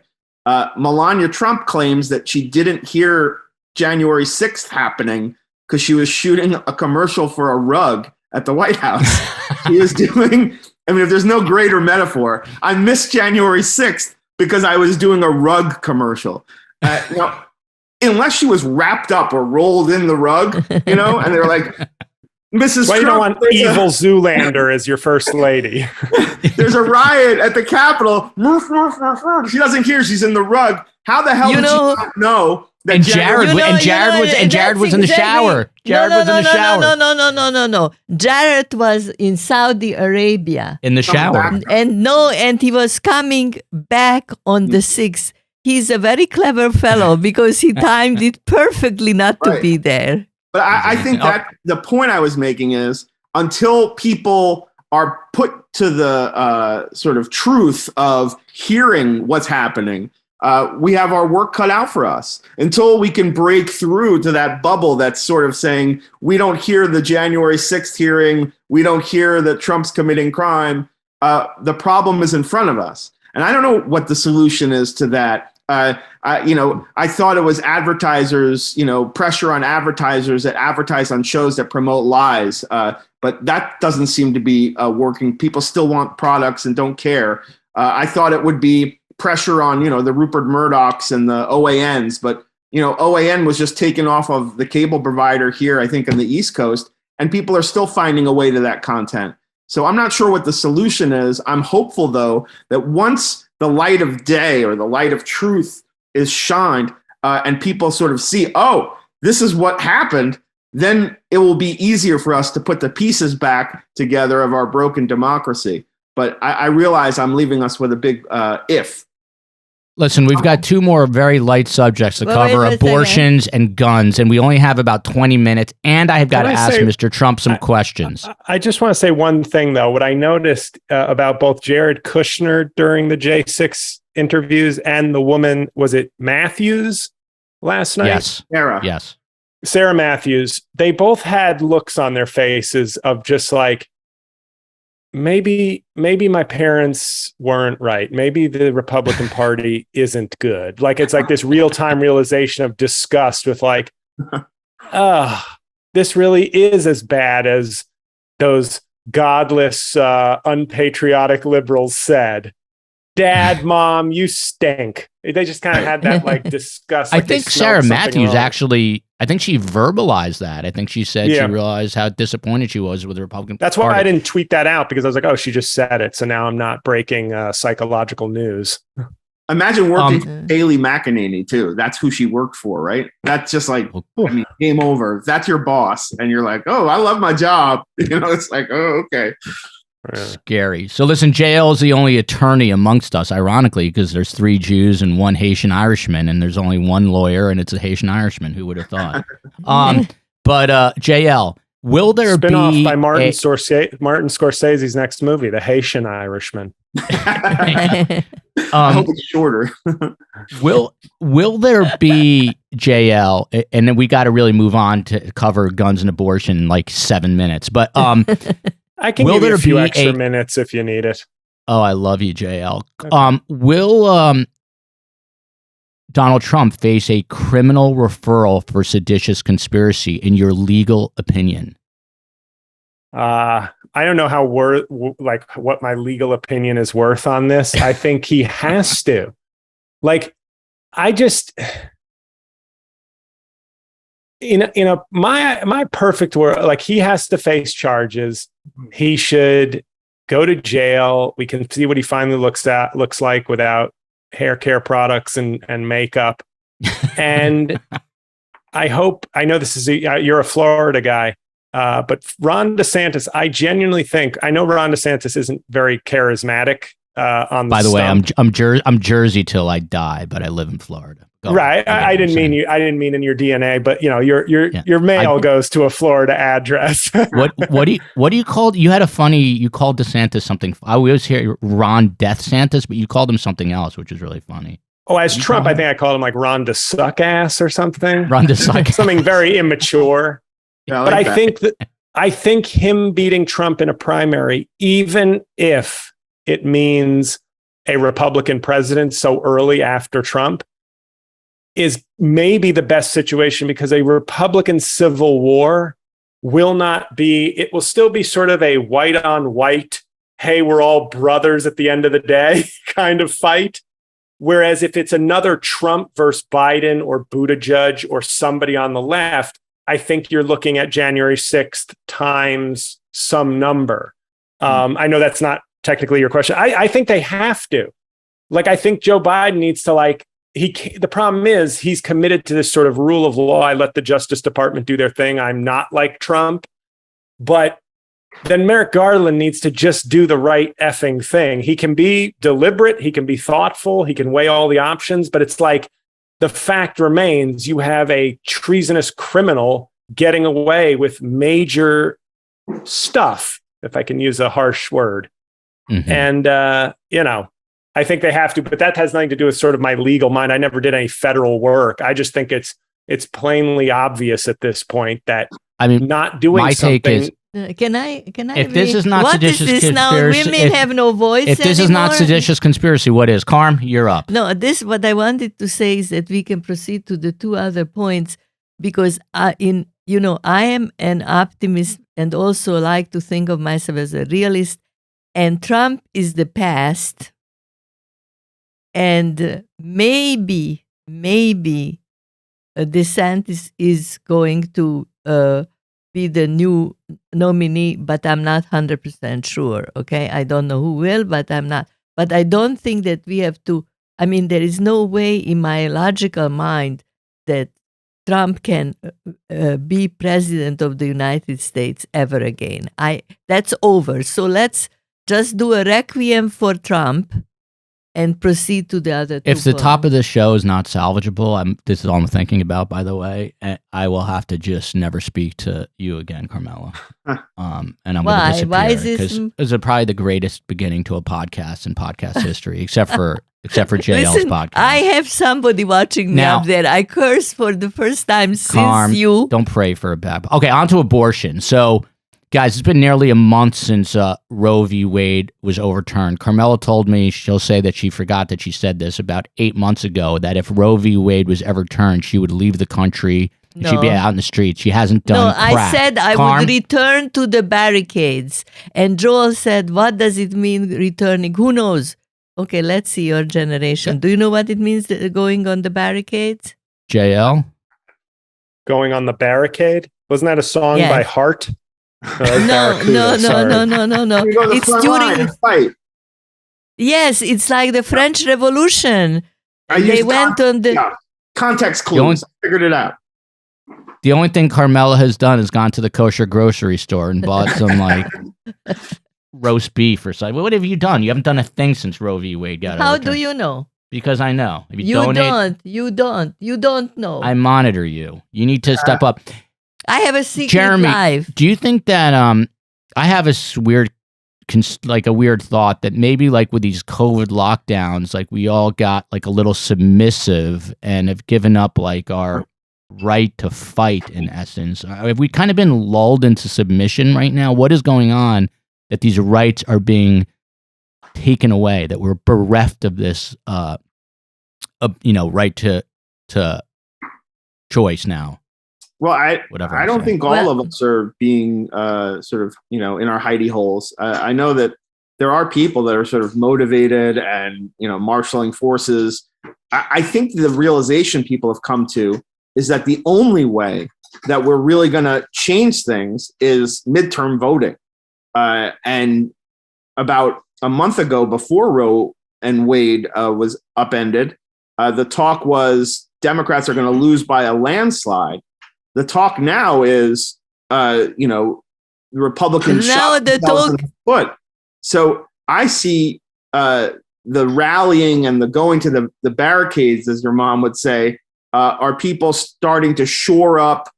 Melania Trump claims that she didn't hear January 6th happening because she was shooting a commercial for a rug at the White House. She was doing, I mean, if there's no greater metaphor, I missed January 6th because I was doing a rug commercial. Now, unless she was wrapped up or rolled in the rug, and they're like, Mrs. Well, Trump, you don't want evil Zoolander as your first lady. There's a riot at the Capitol. She doesn't hear. She's in the rug. How the hell did she not know? And Jared was in the shower. Jared was in the shower. No. Jared was in Saudi Arabia. In the shower. And he was coming back on the 6th. He's a very clever fellow because he timed it perfectly not to be there. But I think that the point I was making is until people are put to the sort of truth of hearing what's happening, we have our work cut out for us. Until we can break through to that bubble that's sort of saying, we don't hear the January 6th hearing, we don't hear that Trump's committing crime, the problem is in front of us. And I don't know what the solution is to that. I thought it was advertisers, pressure on advertisers that advertise on shows that promote lies. But that doesn't seem to be working. People still want products and don't care. I thought it would be pressure on, the Rupert Murdochs and the OANs. But, OAN was just taken off of the cable provider here, I think, on the East Coast. And people are still finding a way to that content. So I'm not sure what the solution is. I'm hopeful, though, that once the light of day or the light of truth is shined and people sort of see, oh, this is what happened, then it will be easier for us to put the pieces back together of our broken democracy. But I realize I'm leaving us with a big if. Listen, we've got two more very light subjects to cover, abortions and guns, and we only have about 20 minutes, and I have got to ask Mr. Trump some questions. I just want to say one thing, though. What I noticed about both Jared Kushner during the J6 interviews and the woman, was it Matthews last night? Yes. Sarah. Yes. Sarah Matthews. They both had looks on their faces of just like, maybe my parents weren't right. Maybe the Republican Party isn't good. Like, it's like this real-time realization of disgust with like, this really is as bad as those godless, unpatriotic liberals said. Dad, Mom, you stink. They just kind of had that like disgust. I think Sarah Matthews actually, I think she verbalized that. I think she said she realized how disappointed she was with the Republican Party. That's why I didn't tweet that out, because I was like, oh, she just said it. So now I'm not breaking psychological news. Imagine working for Haley McEnany, too. That's who she worked for, right? That's just like, game over. If that's your boss, and you're like, oh, I love my job. It's like, oh, okay. Scary. So listen, JL is the only attorney amongst us, ironically, because there's 3 Jews and 1 Haitian Irishman, and there's only 1 lawyer, and it's a Haitian Irishman. Who would have thought? But JL, will there Spin-off be by Martin Scorsese's next movie, The Haitian Irishman? I hope it's shorter. Will there be, JL, and then we got to really move on to cover guns and abortion in like 7 minutes, but I can give you a few extra minutes if you need it. Oh, I love you, JL. Okay. Will Donald Trump face a criminal referral for seditious conspiracy, in your legal opinion? I don't know how what my legal opinion is worth on this. I think he has to. Like, I just in my perfect world, like, he has to face charges. He should go to jail. We can see what he finally looks like without hair care products and makeup. And I know this is you're a Florida guy, but Ron DeSantis, I genuinely think, I know Ron DeSantis isn't very charismatic on the By the way, stump. I'm Jersey till I die, but I live in Florida. Right. I didn't mean you. I didn't mean in your DNA, but your mail goes to a Florida address. What do you call? You called DeSantis something. I always hear Ron Death Santis, but you called him something else, which is really funny. Oh, as Trump, I think I called him like Ron to suck ass or something. Ron to suck something very immature. Yeah, but I think him beating Trump in a primary, even if it means a Republican president so early after Trump, is maybe the best situation, because a Republican civil war it will still be sort of a white on white, hey, we're all brothers at the end of the day kind of fight. Whereas if it's another Trump versus Biden or Buttigieg or somebody on the left, I think you're looking at January 6th times some number. I know that's not technically your question. I think they have to. I think Joe Biden needs to the problem is he's committed to this sort of rule of law. I let the Justice Department do their thing. I'm not like Trump. But then Merrick Garland needs to just do the right effing thing. He can be deliberate. He can be thoughtful. He can weigh all the options. But it's like the fact remains you have a treasonous criminal getting away with major stuff, if I can use a harsh word. Mm-hmm. And, I think they have to, but that has nothing to do with sort of my legal mind. I never did any federal work. I just think it's plainly obvious at this point that not doing my something. Take is, can I? If this is not seditious conspiracy, now? Women have no voice. If this is not seditious conspiracy, what is? Karm, you're up. No, what I wanted to say is that we can proceed to the two other points, because I am an optimist and also like to think of myself as a realist. And Trump is the past. And maybe DeSantis is going to be the new nominee, but I'm not 100% sure. Okay, I don't know who will, but I'm not. But I don't think that we have to. I mean, there is no way in my logical mind that Trump can be president of the United States ever again. That's over. So let's just do a requiem for Trump and proceed to the other two. If the top of the show is not salvageable, this is all I'm thinking about, by the way, I will have to just never speak to you again, Carmela. And I'm going to disappear. Why is this? Because it's probably the greatest beginning to a podcast in podcast history, except for JL's podcast. I have somebody watching me up there. I curse for the first time since Karm, you. Don't pray for a bad. Okay, on to abortion. So, guys, it's been nearly a month since Roe v. Wade was overturned. Carmela told me, she'll say that she forgot that she said this about 8 months ago, that if Roe v. Wade was overturned, she would leave the country. No. She'd be out in the streets. She hasn't done crap. I said I would return to the barricades. And Joel said, what does it mean returning? Who knows? Okay, let's see your generation. Do you know what it means going on the barricades? JL? Going on the barricade? Wasn't that a song by Heart? No. It's during the fight. Yes, it's like the French Revolution. They went on the context clues. Figured it out. The only thing Carmela has done is gone to the kosher grocery store and bought some roast beef or something. What have you done? You haven't done a thing since Roe v. Wade got overturned. How do you know? Because I know. If you don't know. I monitor you. You need to step up. I have a secret Jeremy, life. Do you think that I have a weird thought that maybe with these COVID lockdowns, we all got a little submissive and have given up our right to fight in essence? Have we kind of been lulled into submission right now? What is going on that these rights are being taken away, that we're bereft of this right to choice now? Well, I don't think all of us are being in our hidey holes. I know that there are people that are sort of motivated and, marshaling forces. I think the realization people have come to is that the only way that we're really going to change things is midterm voting. And about a month ago, before Roe and Wade was upended, the talk was Democrats are going to lose by a landslide. The talk now is, the Republicans shot themselves in the foot. So I see the rallying and the going to the barricades, as your mom would say, are people starting to shore up,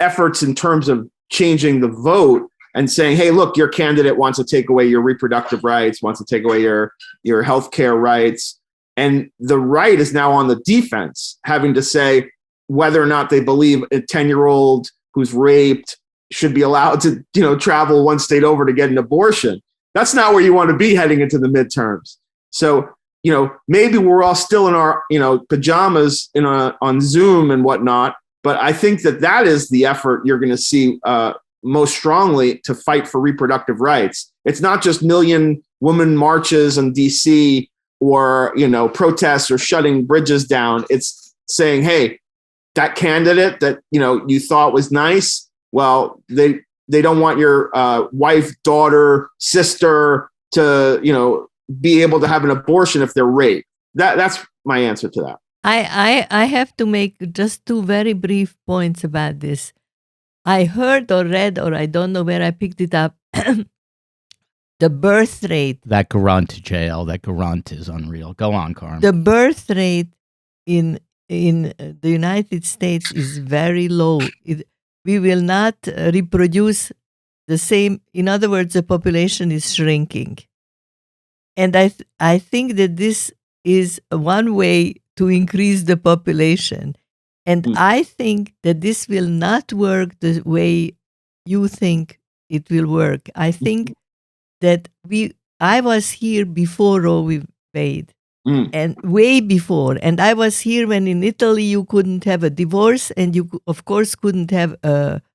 efforts in terms of changing the vote and saying, hey, look, your candidate wants to take away your reproductive rights, wants to take away your healthcare rights. And the right is now on the defense, having to say whether or not they believe a 10-year-old who's raped should be allowed to, travel one state over to get an abortion. That's not where you want to be heading into the midterms. So, maybe we're all still in our, pajamas on Zoom and whatnot. But I think that is the effort you're going to see most strongly to fight for reproductive rights. It's not just million woman marches in DC or, protests or shutting bridges down. It's saying, hey, that candidate that, you thought was nice, well, they don't want your wife, daughter, sister to, be able to have an abortion if they're raped. That's my answer to that. I have to make just two very brief points about this. I heard or read, or I don't know where I picked it up, the birth rate. That grunt, JL, that grunt is unreal. Go on, Karm. The birth rate in the United States is very low. We will not reproduce the same. In other words, the population is shrinking. And I think that this is one way to increase the population. And I think that this will not work the way you think it will work. I think that I was here before Roe v. Wade, and way before. And I was here when in Italy you couldn't have a divorce, and you, of course, couldn't have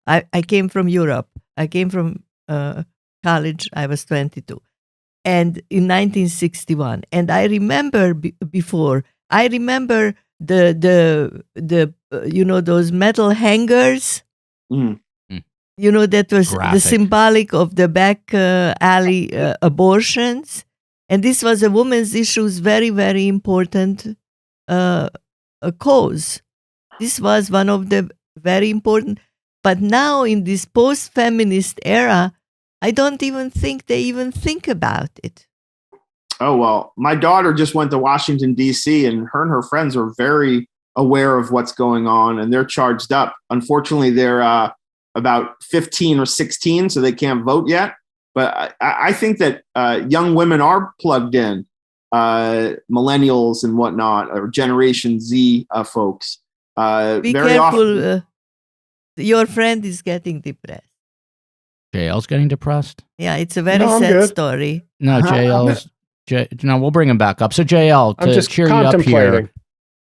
I came from Europe. I came from college. I was 22. And in 1961, and I remember before. I remember the those metal hangers. That was graphic. The symbolic of the back alley abortions, and this was a woman's issues, very very important cause. This was one of the very important. But now in this post-feminist era, I don't even think they even think about it. Oh, well, my daughter just went to Washington, D.C., and her friends are very aware of what's going on, and they're charged up. Unfortunately, they're about 15 or 16, so they can't vote yet. But I think that young women are plugged in, millennials and whatnot, or Generation Z folks. Be very careful. Often, your friend is getting depressed. JL's getting depressed? Yeah, it's a very sad story. No, JL's... No, we'll bring him back up. So, JL, to cheer you up here,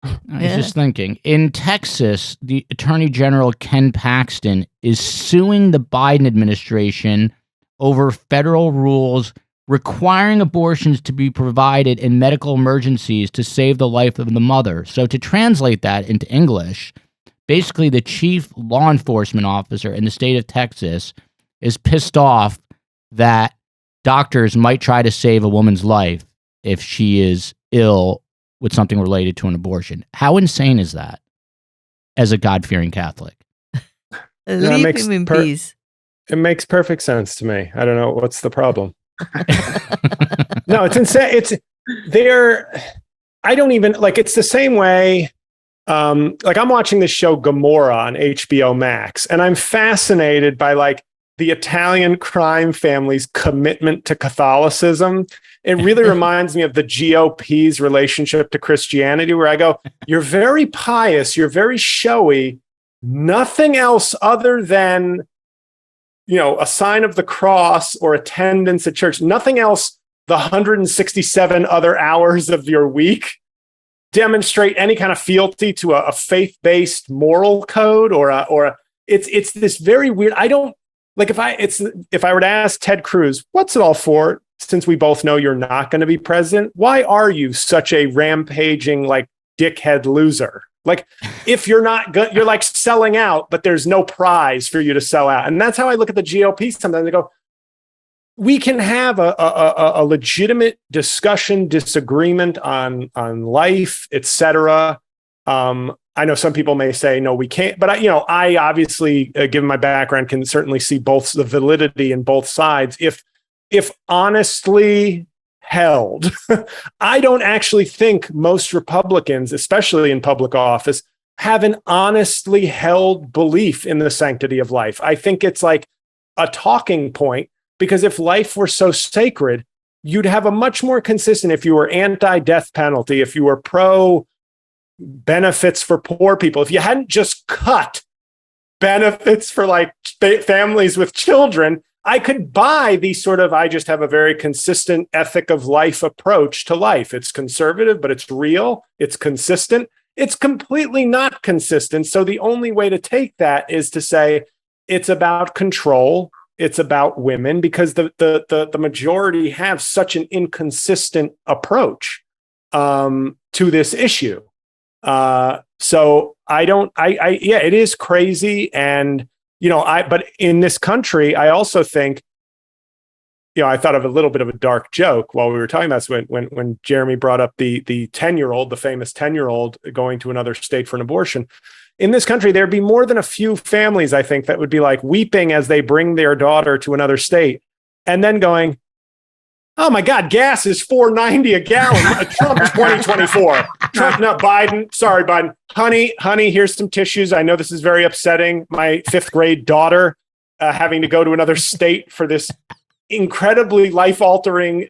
I was just thinking, in Texas, the Attorney General Ken Paxton is suing the Biden administration over federal rules requiring abortions to be provided in medical emergencies to save the life of the mother. So, to translate that into English, basically the chief law enforcement officer in the state of Texas is pissed off that doctors might try to save a woman's life if she is ill with something related to an abortion. How insane is that as a God-fearing Catholic? Leave him in peace. It makes perfect sense to me. I don't know what's the problem. No, it's insane. I don't even, it's the same way. I'm watching this show Gomorrah on HBO Max, and I'm fascinated by the Italian crime family's commitment to Catholicism. It really reminds me of the GOP's relationship to Christianity, where I go, you're very pious, you're very showy, nothing else other than, a sign of the cross or attendance at church, nothing else, the 167 other hours of your week demonstrate any kind of fealty to a faith-based moral code it's this very weird, if I were to ask Ted Cruz, what's it all for? Since we both know you're not going to be president, why are you such a rampaging, dickhead loser? If you're not good, you're selling out, but there's no prize for you to sell out. And that's how I look at the GOP sometimes. I go, we can have a legitimate discussion, disagreement on life, etc. I know some people may say, no, we can't. But I obviously, given my background, can certainly see both the validity in both sides. If honestly held, I don't actually think most Republicans, especially in public office, have an honestly held belief in the sanctity of life. I think it's like a talking point, because if life were so sacred, you'd have a much more consistent, if you were anti-death penalty, if you were pro benefits for poor people, if you hadn't just cut benefits for like families with children, I could buy these sort of, I just have a very consistent ethic of life approach to life. It's conservative, but it's real. It's consistent. It's completely not consistent. So the only way to take that is to say it's about control. It's about women, because the majority have such an inconsistent approach to this issue. So it is crazy. And, but in this country, I also think, I thought of a little bit of a dark joke while we were talking about this when Jeremy brought up the 10-year-old, the famous 10-year-old going to another state for an abortion. In this country, there'd be more than a few families, I think, that would be like weeping as they bring their daughter to another state and then going, oh my God, gas is $4.90 a gallon. Trump 2024. Trump, not Biden. Sorry, Biden. Honey, here's some tissues. I know this is very upsetting. My 5th grade daughter having to go to another state for this incredibly life-altering,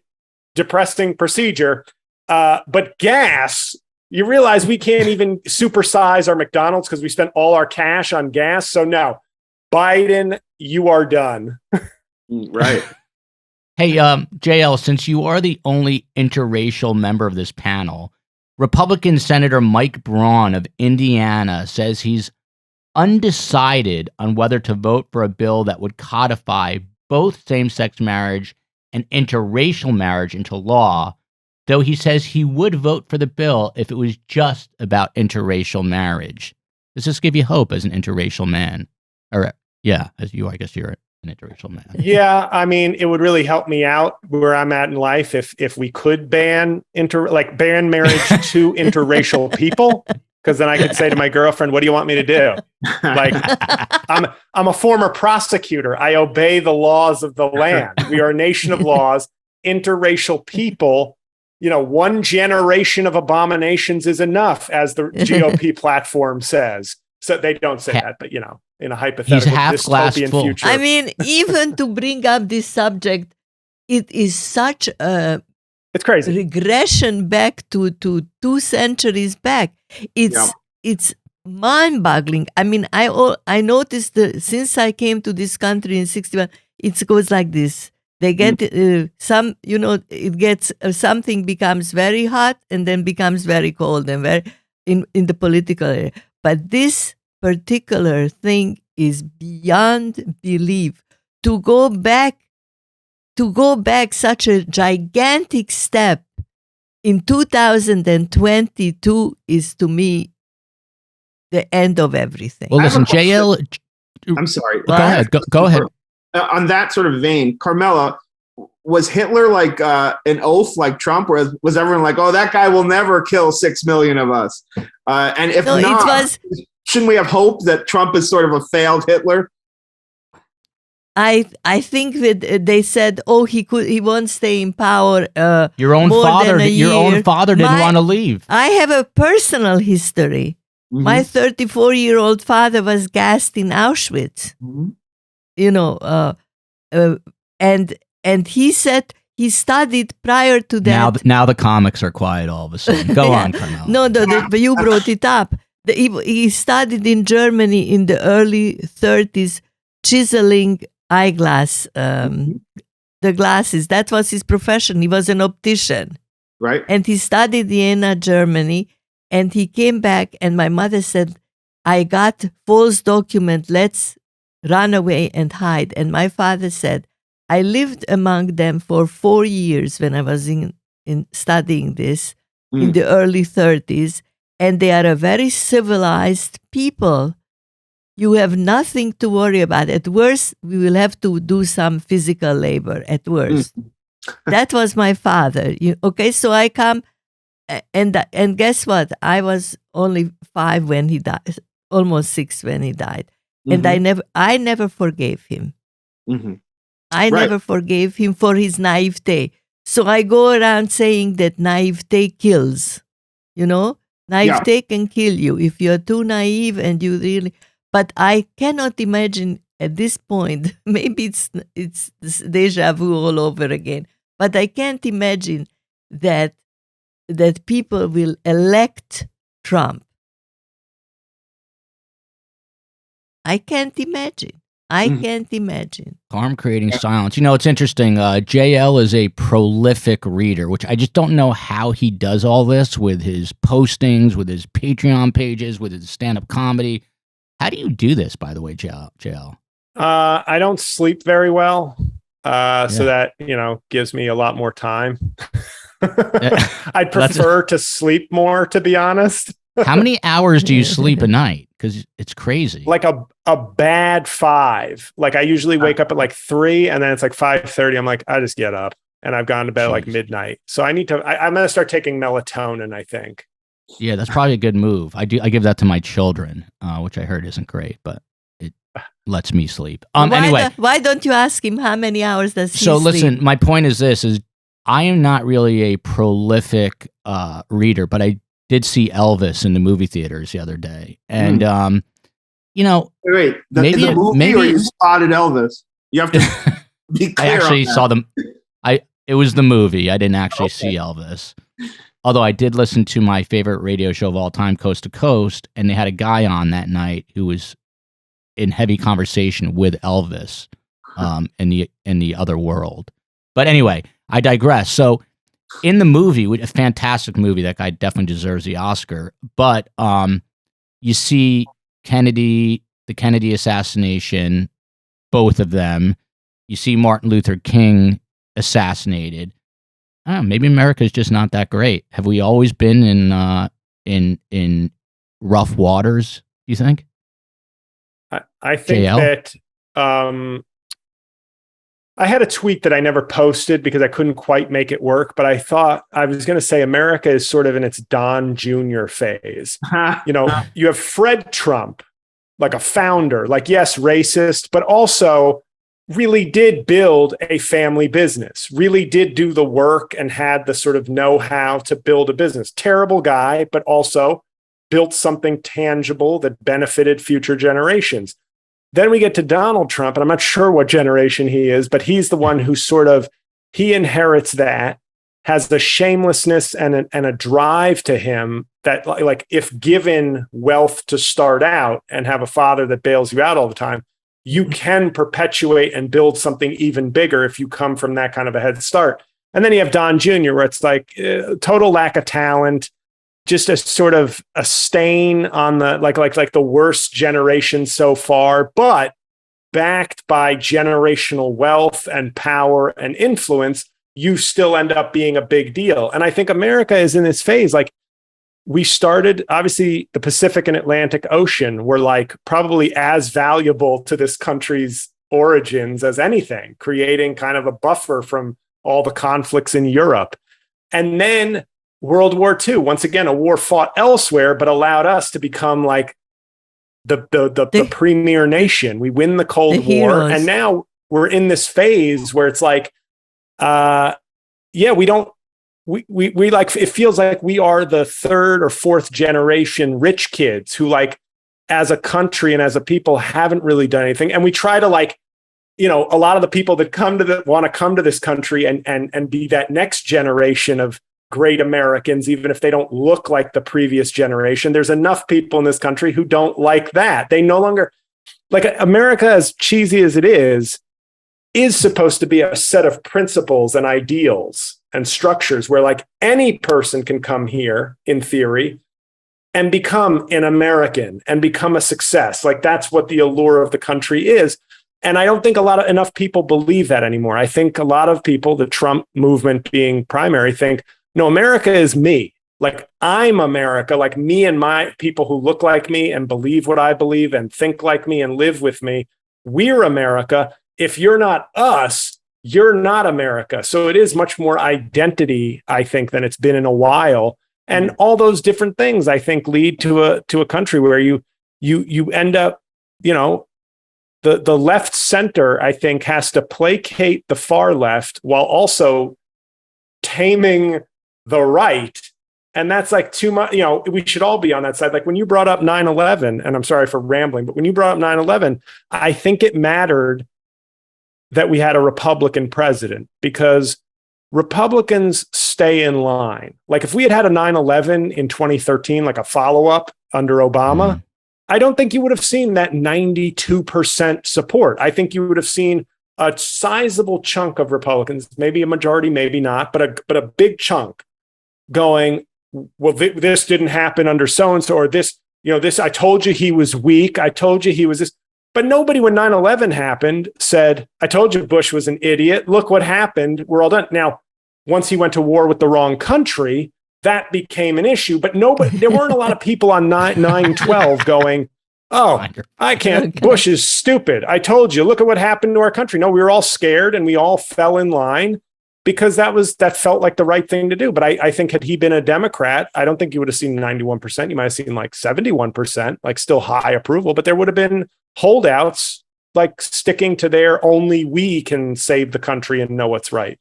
depressing procedure. But gas, you realize we can't even supersize our McDonald's because we spent all our cash on gas. So no, Biden, you are done. Right. Hey, JL, since you are the only interracial member of this panel, Republican Senator Mike Braun of Indiana says he's undecided on whether to vote for a bill that would codify both same-sex marriage and interracial marriage into law, though he says he would vote for the bill if it was just about interracial marriage. Does this give you hope as an interracial man? Or, as you, I guess you're an interracial man. Yeah, I mean, it would really help me out where I'm at in life if we could ban marriage to interracial people, because then I could say to my girlfriend, "What do you want me to do?" Like, I'm a former prosecutor. I obey the laws of the land. We are a nation of laws. Interracial people, one generation of abominations is enough, as the GOP platform says. So they don't say that, but in a hypothetical dystopian future. I mean, even to bring up this subject, it is such a it's crazy regression back to 2 centuries back. It's mind-boggling. I mean, I noticed since I came to this country in 1961, it goes like this. They get it gets something becomes very hot and then becomes very cold and very in the political area. But this particular thing is beyond belief. To go back such a gigantic step in 2022 is, to me, the end of everything. Well, listen, JL. I'm sorry. Go ahead. Go ahead. On that sort of vein, Carmela, was Hitler like an oaf like Trump, or was everyone like, "Oh, that guy will never kill 6 million of us"? And if not, shouldn't we have hope that Trump is sort of a failed Hitler? I think that they said, "Oh, he won't stay in power." Your own father didn't want to leave. I have a personal history. Mm-hmm. My 34-year-old father was gassed in Auschwitz. Mm-hmm. And he said he studied prior to that. Now the comics are quiet all of a sudden. Go on, Carmel. No, you brought it up. He studied in Germany in the early 30s, chiseling eyeglass, the glasses. That was his profession. He was an optician. Right. And he studied in Vienna, Germany, and he came back, and my mother said, "I got false document. Let's run away and hide." And my father said, "I lived among them for 4 years when I was in studying this in the early 30s, and they are a very civilized people. you have nothing to worry about. At worst, we will have to do some physical labor at worst. That was my father. Okay, so I come, and guess what? I was only 5 when he died, almost 6 when he died. And I never forgave him. I never forgave him for his naivete. So I go around saying that naivete kills. Naivete can kill you if you're too naive and you really. But I cannot imagine at this point. Maybe it's deja vu all over again. But I can't imagine that people will elect Trump. I can't imagine. I can't imagine. Karm creating silence. It's interesting. JL is a prolific reader, which I just don't know how he does all this with his postings, with his Patreon pages, with his stand-up comedy. How do you do this, by the way, JL? I don't sleep very well, so that, gives me a lot more time. I'd prefer to sleep more, to be honest. How many hours do you sleep a night? Because it's crazy. Like a bad 5. Like I usually wake up at like 3, and then it's like 5:30. I'm like, I just get up, and I've gone to bed at like midnight. So I need to. I'm gonna start taking melatonin, I think. Yeah, that's probably a good move. I give that to my children, which I heard isn't great, but it lets me sleep. Anyway, why don't you ask him how many hours does he sleep? So listen, my point is this: I am not really a prolific reader, but I did see Elvis in the movie theaters the other day, and wait, maybe the movie or you spotted Elvis? You have to be clear. I actually saw them. It was the movie. I didn't actually see Elvis, although I did listen to my favorite radio show of all time, Coast to Coast, and they had a guy on that night who was in heavy conversation with Elvis in the other world. But anyway, I digress. So. In the movie, a fantastic movie, that guy definitely deserves the Oscar. But you see the Kennedy assassination, both of them. You see Martin Luther King assassinated. I don't know, maybe America's just not that great. Have we always been in rough waters, do you think? I think JL? that I had a tweet that I never posted because I couldn't quite make it work, but I thought I was going to say America is sort of in its Don Jr. phase. You have Fred Trump, like a founder, like, yes, racist, but also really did build a family business, really did do the work and had the sort of know-how to build a business. Terrible guy, but also built something tangible that benefited future generations. Then we get to Donald Trump, and I'm not sure what generation he is, but he's the one who he inherits that, has the shamelessness and a drive to him that, like, if given wealth to start out and have a father that bails you out all the time, you can perpetuate and build something even bigger if you come from that kind of a head start. And then you have Don Jr., where it's like total lack of talent, just a sort of a stain on the like the worst generation so far, but backed by generational wealth and power and influence, you still end up being a big deal. And I think America is in this phase. Like, we started, obviously, the Pacific and Atlantic Ocean were like probably as valuable to this country's origins as anything, creating kind of a buffer from all the conflicts in Europe. And then World War II, once again, a war fought elsewhere, but allowed us to become like the premier nation. We win the Cold War. Heroes. And now we're in this phase where it's like, we like, it feels like we are the 3rd or 4th generation rich kids who, like, as a country and as a people haven't really done anything. And we try to, like, a lot of the people that want to come to this country and be that next generation of great Americans, even if they don't look like the previous generation. There's enough people in this country who don't like that. They no longer, like, America, as cheesy as it is supposed to be a set of principles and ideals and structures where, like, any person can come here in theory and become an American and become a success. Like, that's what the allure of the country is. And I don't think enough people believe that anymore. I think a lot of people, the Trump movement being primary, think, no, America is me. like I'm America, like me and my people who look like me and believe what I believe and think like me and live with me. We're America. If you're not us, you're not America. So it is much more identity, I think, than it's been in a while. And all those different things, I think, lead to a country where you end up, you know, the left center, I think, has to placate the far left while also taming the right. And that's like too much, you know, we should all be on that side. Like when you brought up 9/11, and I'm sorry for rambling, but when you brought up 9/11, I think it mattered that we had a Republican president, because Republicans stay in line. Like if we had a 9/11 in 2013, like a follow-up under Obama, I don't think you would have seen that 92% support. I think you would have seen a sizable chunk of Republicans, maybe a majority, maybe not, but a big chunk going, well, this didn't happen under so-and-so, or this, you know, this, I told you he was weak. I told you he was this. But nobody, when 9/11 happened, said, I told you Bush was an idiot. Look what happened. We're all done. Now, once he went to war with the wrong country, that became an issue. But nobody, there weren't a lot of people on 9/12 going, oh, I can't, Bush is stupid. I told you, look at what happened to our country. No, we were all scared and we all fell in line because that felt like the right thing to do. But I think had he been a Democrat, I don't think you would have seen 91%. You might have seen like 71%, like still high approval, but there would have been holdouts like sticking to their only we can save the country and know what's right.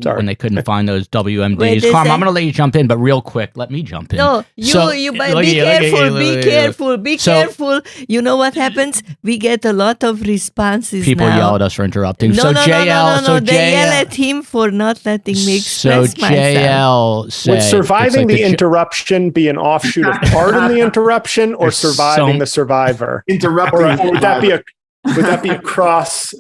Sorry. When they couldn't find those WMDs. Karm, I'm going to let you jump in, but real quick, let me jump in. No, be careful. You know what happens? We get a lot of responses People now. yell at us for interrupting. No, JL, they yell at him for not letting me express myself. JL said, would surviving the interruption be an offshoot of pardon the interruption, or surviving the survivor? Interrupting. Or would that be a cross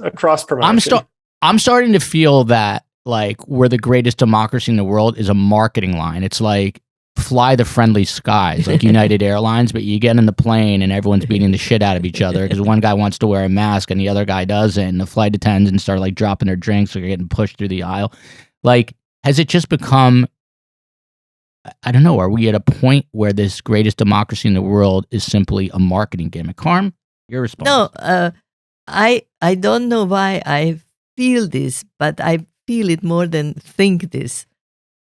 promotion? I'm starting to feel that like we're the greatest democracy in the world is a marketing line. It's like fly the friendly skies, like United Airlines, but you get in the plane and everyone's beating the shit out of each other because one guy wants to wear a mask and the other guy doesn't. And the flight attendants start like dropping their drinks or getting pushed through the aisle. Like, has it just become, I don't know, are we at a point where this greatest democracy in the world is simply a marketing gimmick? Karm, your response. No, I don't know why I feel this, but I feel it more than think this,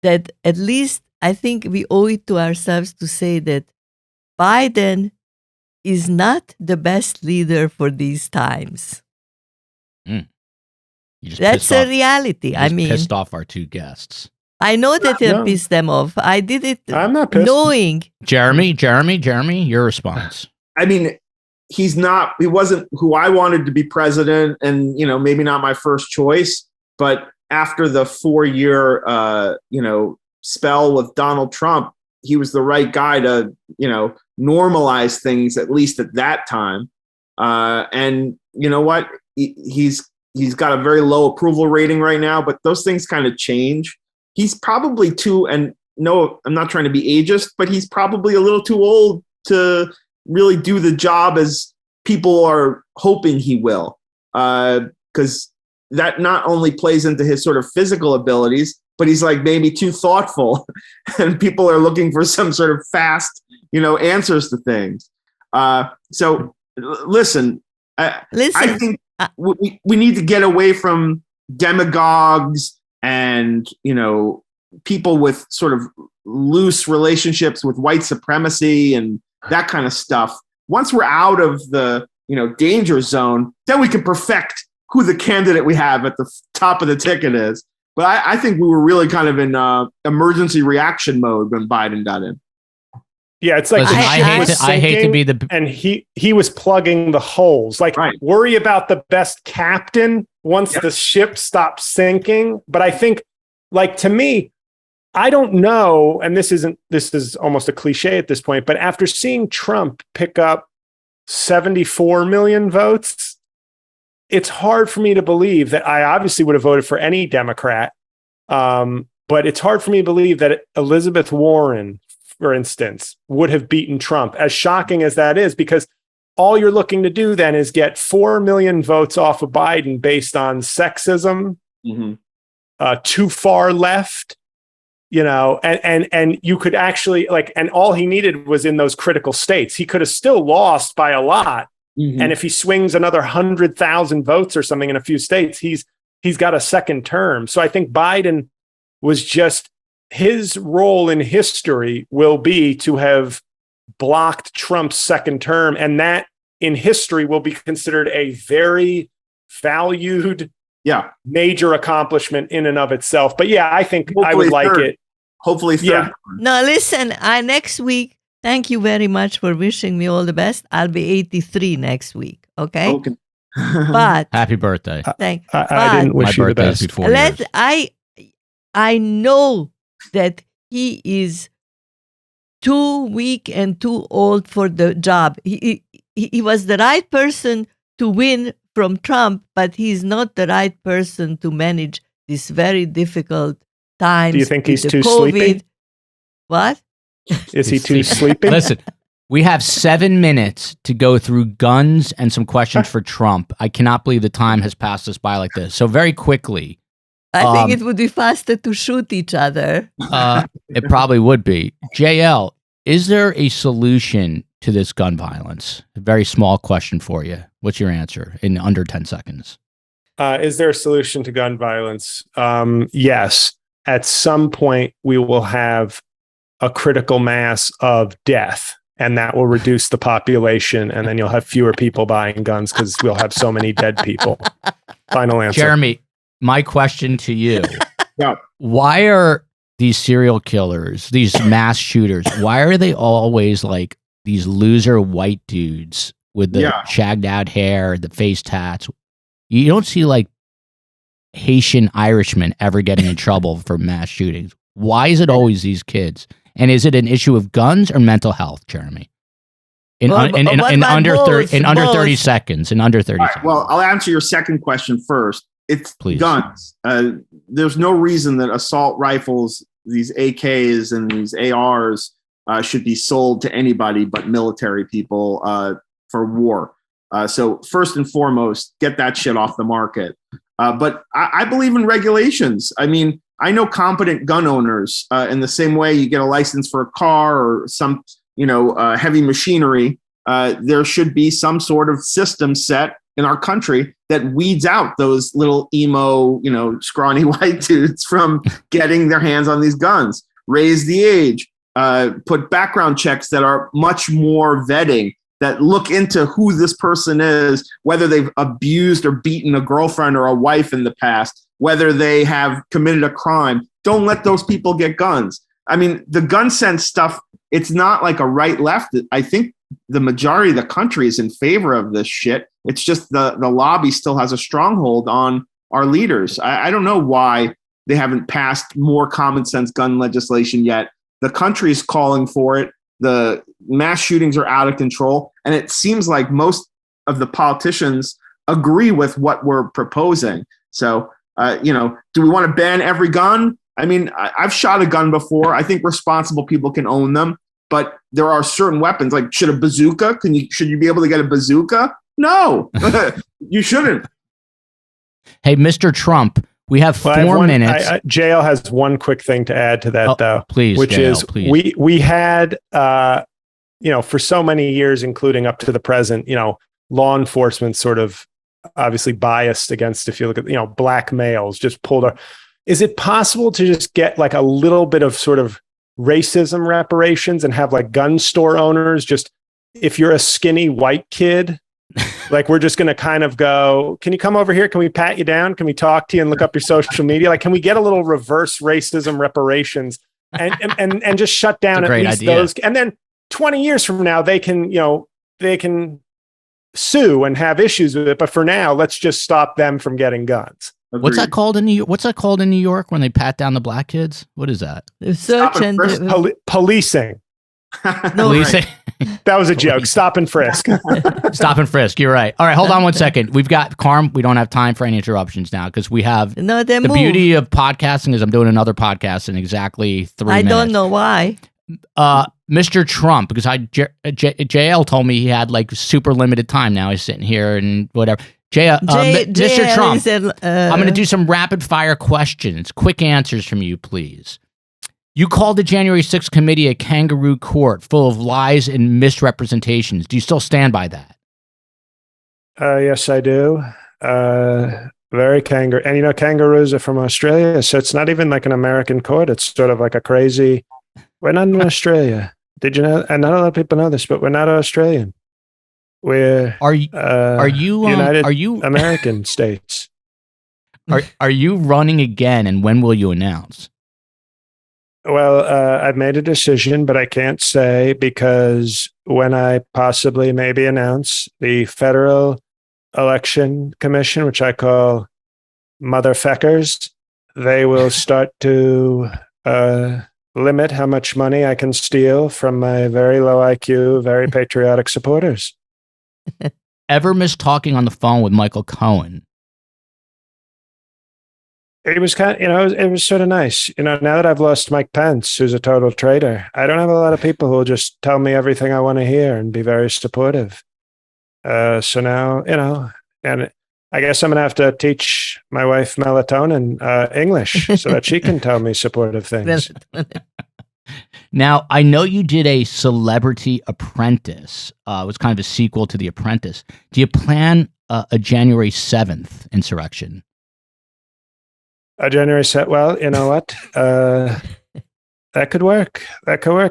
that at least I think we owe it to ourselves to say that Biden is not the best leader for these times. That's a reality. I mean, pissed off our two guests. I know that it pissed them off. I did it I'm not pissed. knowing. Jeremy, your response. I mean, he wasn't who I wanted to be president, and, you know, maybe not my first choice, but after the 4-year, spell with Donald Trump, he was the right guy to, normalize things, at least at that time. And you know what? He's got a very low approval rating right now, but those things kind of change. He's probably I'm not trying to be ageist, but he's probably a little too old to really do the job as people are hoping he will. Because that not only plays into his sort of physical abilities, but he's like maybe too thoughtful and people are looking for some sort of fast, answers to things. So listen, I think we need to get away from demagogues and, people with sort of loose relationships with white supremacy and that kind of stuff. Once we're out of the, danger zone, then we can perfect who the candidate we have at the top of the ticket is. But I think we were really kind of in emergency reaction mode when Biden got in. Yeah, it's like I hate to be the and he was plugging the holes. Like, worry about the best captain once the ship stops sinking. But I think, like, to me, I don't know, and this is almost a cliche at this point, but after seeing Trump pick up 74 million votes, it's hard for me to believe that I obviously would have voted for any Democrat. But it's hard for me to believe that Elizabeth Warren, for instance, would have beaten Trump, as shocking as that is, because all you're looking to do then is get 4 million votes off of Biden based on sexism, too far left, and you could actually and all he needed was in those critical states. He could have still lost by a lot. Mm-hmm. And if he swings another 100,000 votes or something in a few states, he's got a second term. So I think Biden was just, his role in history will be to have blocked Trump's second term. And that in history will be considered a very valued, major accomplishment in and of itself. But yeah, I think hopefully I would like it. Hopefully third. Yeah. No, listen, next week, thank you very much for wishing me all the best. I'll be 83 next week. Okay. But happy birthday. I didn't wish you the best. Before I know that he is too weak and too old for the job. He was the right person to win from Trump, but he's not the right person to manage this very difficult times. Do you think he's too COVID. sleepy? What? Is he too sleepy? Listen, we have 7 minutes to go through guns and some questions for Trump. I cannot believe the time has passed us by like this. So very quickly. I think it would be faster to shoot each other. It probably would be. JL, is there a solution to this gun violence? A very small question for you. What's your answer in under 10 seconds? Is there a solution to gun violence? Yes. At some point, we will have a critical mass of death, and that will reduce the population, and then you'll have fewer people buying guns because we'll have so many dead people. Final answer. Jeremy, my question to you. Why are these serial killers, these mass shooters, why are they always like these loser white dudes with the shagged out hair, the face tats? You don't see like Haitian Irishmen ever getting in trouble for mass shootings. Why is it always these kids? And is it an issue of guns or mental health, Jeremy? In under 30 seconds. Well, I'll answer your second question first. It's guns. There's no reason that assault rifles, these AKs and these ARs, should be sold to anybody but military people for war. So first and foremost, get that shit off the market. But I believe in regulations. I mean, I know competent gun owners in the same way you get a license for a car or some, heavy machinery. There should be some sort of system set in our country that weeds out those little emo, scrawny white dudes from getting their hands on these guns. Raise the age, put background checks that are much more vetting, that look into who this person is, whether they've abused or beaten a girlfriend or a wife in the past, whether they have committed a crime. Don't let those people get guns. I mean, the gun sense stuff, it's not like a right-left. I think the majority of the country is in favor of this shit. It's just the lobby still has a stronghold on our leaders. I don't know why they haven't passed more common sense gun legislation yet. The country is calling for it. The mass shootings are out of control. And it seems like most of the politicians agree with what we're proposing. So, do we want to ban every gun? I mean, I've shot a gun before. I think responsible people can own them. But there are certain weapons, like should a bazooka? Should you be able to get a bazooka? No, you shouldn't. Hey, Mr. Trump, we have 4 minutes. JL has one quick thing to add to that, though. Please, which JL, is please. we had, for so many years, including up to the present, law enforcement sort of obviously biased against, if you look at, black males just pulled up. Is it possible to just get like a little bit of sort of racism reparations and have like gun store owners just, if you're a skinny white kid, like we're just going to kind of go, can you come over here? Can we pat you down? Can we talk to you and look up your social media? Like, can we get a little reverse racism reparations and just shut down at least those? And then 20 years from now, they can sue and have issues with it. But for now, let's just stop them from getting guns. Agreed. What's that called in New York when they pat down the black kids? What is that? Policing. Policing. That was a joke. Stop and frisk. Stop and frisk. You're right. All right, hold on one second. We've got Karm. We don't have time for any interruptions now because we have the beauty of podcasting is I'm doing another podcast in exactly 3 minutes. I don't know why. Mr. Trump, because JL told me he had like super limited time. Now he's sitting here and whatever. Mr. Trump, I'm going to do some rapid fire questions. Quick answers from you, please. You called the January 6th committee a kangaroo court full of lies and misrepresentations. Do you still stand by that? Yes, I do. Very kangaroo. And, kangaroos are from Australia, so it's not even like an American court. It's sort of like a crazy... We're not in Australia. Did you know? And not a lot of people know this, but we're not Australian. We're United American States. Are you running again, and when will you announce? Well, I've made a decision, but I can't say because when I possibly maybe announce, the Federal Election Commission, which I call motherfuckers, they will start to limit how much money I can steal from my very low IQ, very patriotic supporters. Ever miss talking on the phone with Michael Cohen? It was it was sort of nice. Now that I've lost Mike Pence, who's a total traitor, I don't have a lot of people who will just tell me everything I want to hear and be very supportive. So now, and I guess I'm going to have to teach my wife melatonin English so that she can tell me supportive things. Now, I know you did a Celebrity Apprentice. It was kind of a sequel to The Apprentice. Do you plan a January 7th insurrection? A January set. Well, you know what? That could work.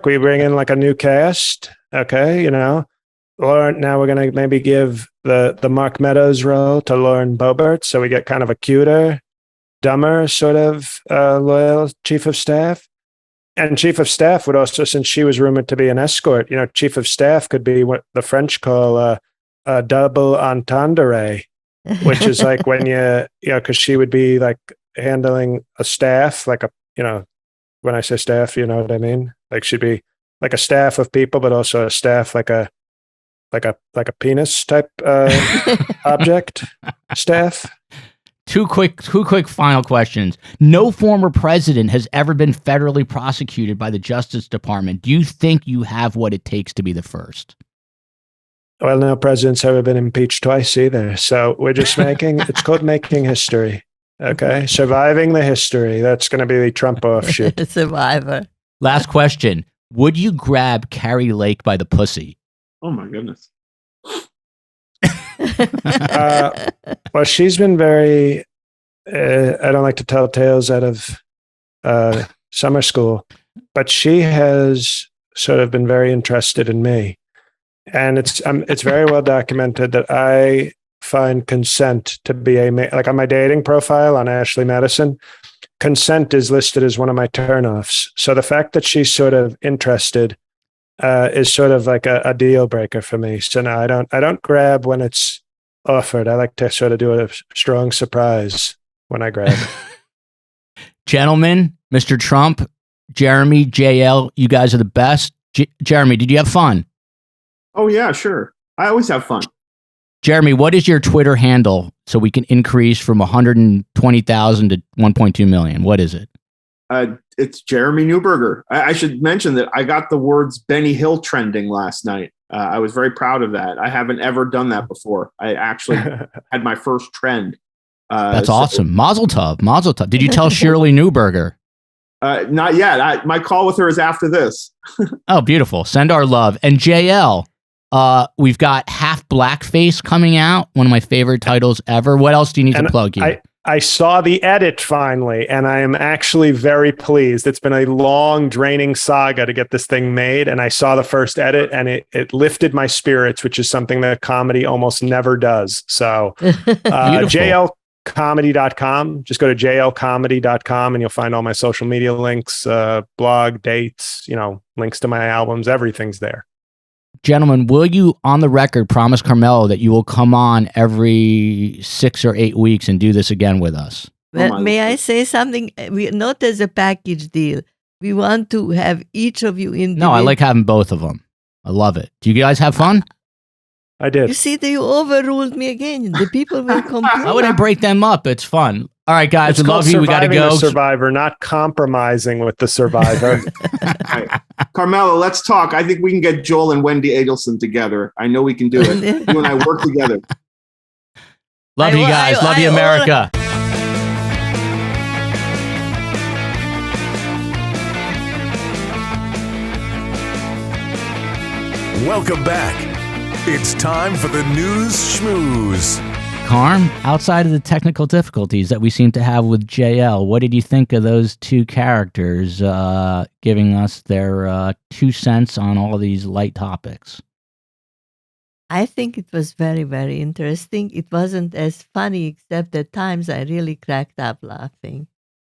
We bring in like a new cast. Okay, Lauren. Now we're gonna maybe give the Mark Meadows role to Lauren Boebert, so we get kind of a cuter, dumber sort of loyal chief of staff. And chief of staff would also, since she was rumored to be an escort, chief of staff could be what the French call a double entendre, which is like when because she would be like handling a staff, like when I say staff, you know what I mean? Like she'd be like a staff of people, but also a staff like a penis type object staff. Two quick final questions. No former president has ever been federally prosecuted by the Justice Department. Do you think you have what it takes to be the first? Well, no president's ever been impeached twice either. So we're just it's called making history. Okay. Surviving the history. That's going to be the Trump offshoot. Survivor. Last question. Would you grab Carrie Lake by the pussy? Oh my goodness. Well, she's been very, I don't like to tell tales out of summer school, but she has sort of been very interested in me. And it's very well documented that I find consent to be like on my dating profile on Ashley Madison, consent is listed as one of my turnoffs. So the fact that she's sort of interested is sort of like a deal breaker for me. So no, I don't grab when it's offered. I like to sort of do a strong surprise when I grab. Gentlemen, Mr. Trump, Jeremy, JL, you guys are the best. Jeremy, did you have fun? Oh yeah, sure. I always have fun. Jeremy, what is your Twitter handle so we can increase from 120,000 to 1.2 million? What is it? It's Jeremy Newberger. I should mention that I got the words Benny Hill trending last night. I was very proud of that. I haven't ever done that before. I actually had my first trend. That's awesome. Mazel tov. Mazel tov. Did you tell Shirley Newberger? Not yet. My call with her is after this. Oh, beautiful. Send our love. And JL, we've got Half Blackface coming out. One of my favorite titles ever. What else do you need to plug here? I saw the edit finally, and I am actually very pleased. It's been a long, draining saga to get this thing made, and I saw the first edit, and it lifted my spirits, which is something that comedy almost never does. So jlcomedy.com. Just go to jlcomedy.com, and you'll find all my social media links, blog, dates, links to my albums. Everything's there. Gentlemen, will you, on the record, promise Carmelo that you will come on every 6 or 8 weeks and do this again with us? Well, may I say something? Not as a package deal. We want to have each of you individually. No, I like having both of them. I love it. Do you guys have fun? I did. You see, you overruled me again. The people will complain. Why would I break them up? It's fun. All right, guys, we love you. We got to go. The survivor, not compromising with the survivor. Right. Carmelo, let's talk. I think we can get Joel and Wendy Adelson together. I know we can do it. You and I work together. Love you guys. Love you, America. Welcome back. It's time for the news schmooze. Karm, outside of the technical difficulties that we seem to have with JL, what did you think of those two characters giving us their 2 cents on all of these light topics? I think it was very, very interesting. It wasn't as funny, except at times I really cracked up laughing.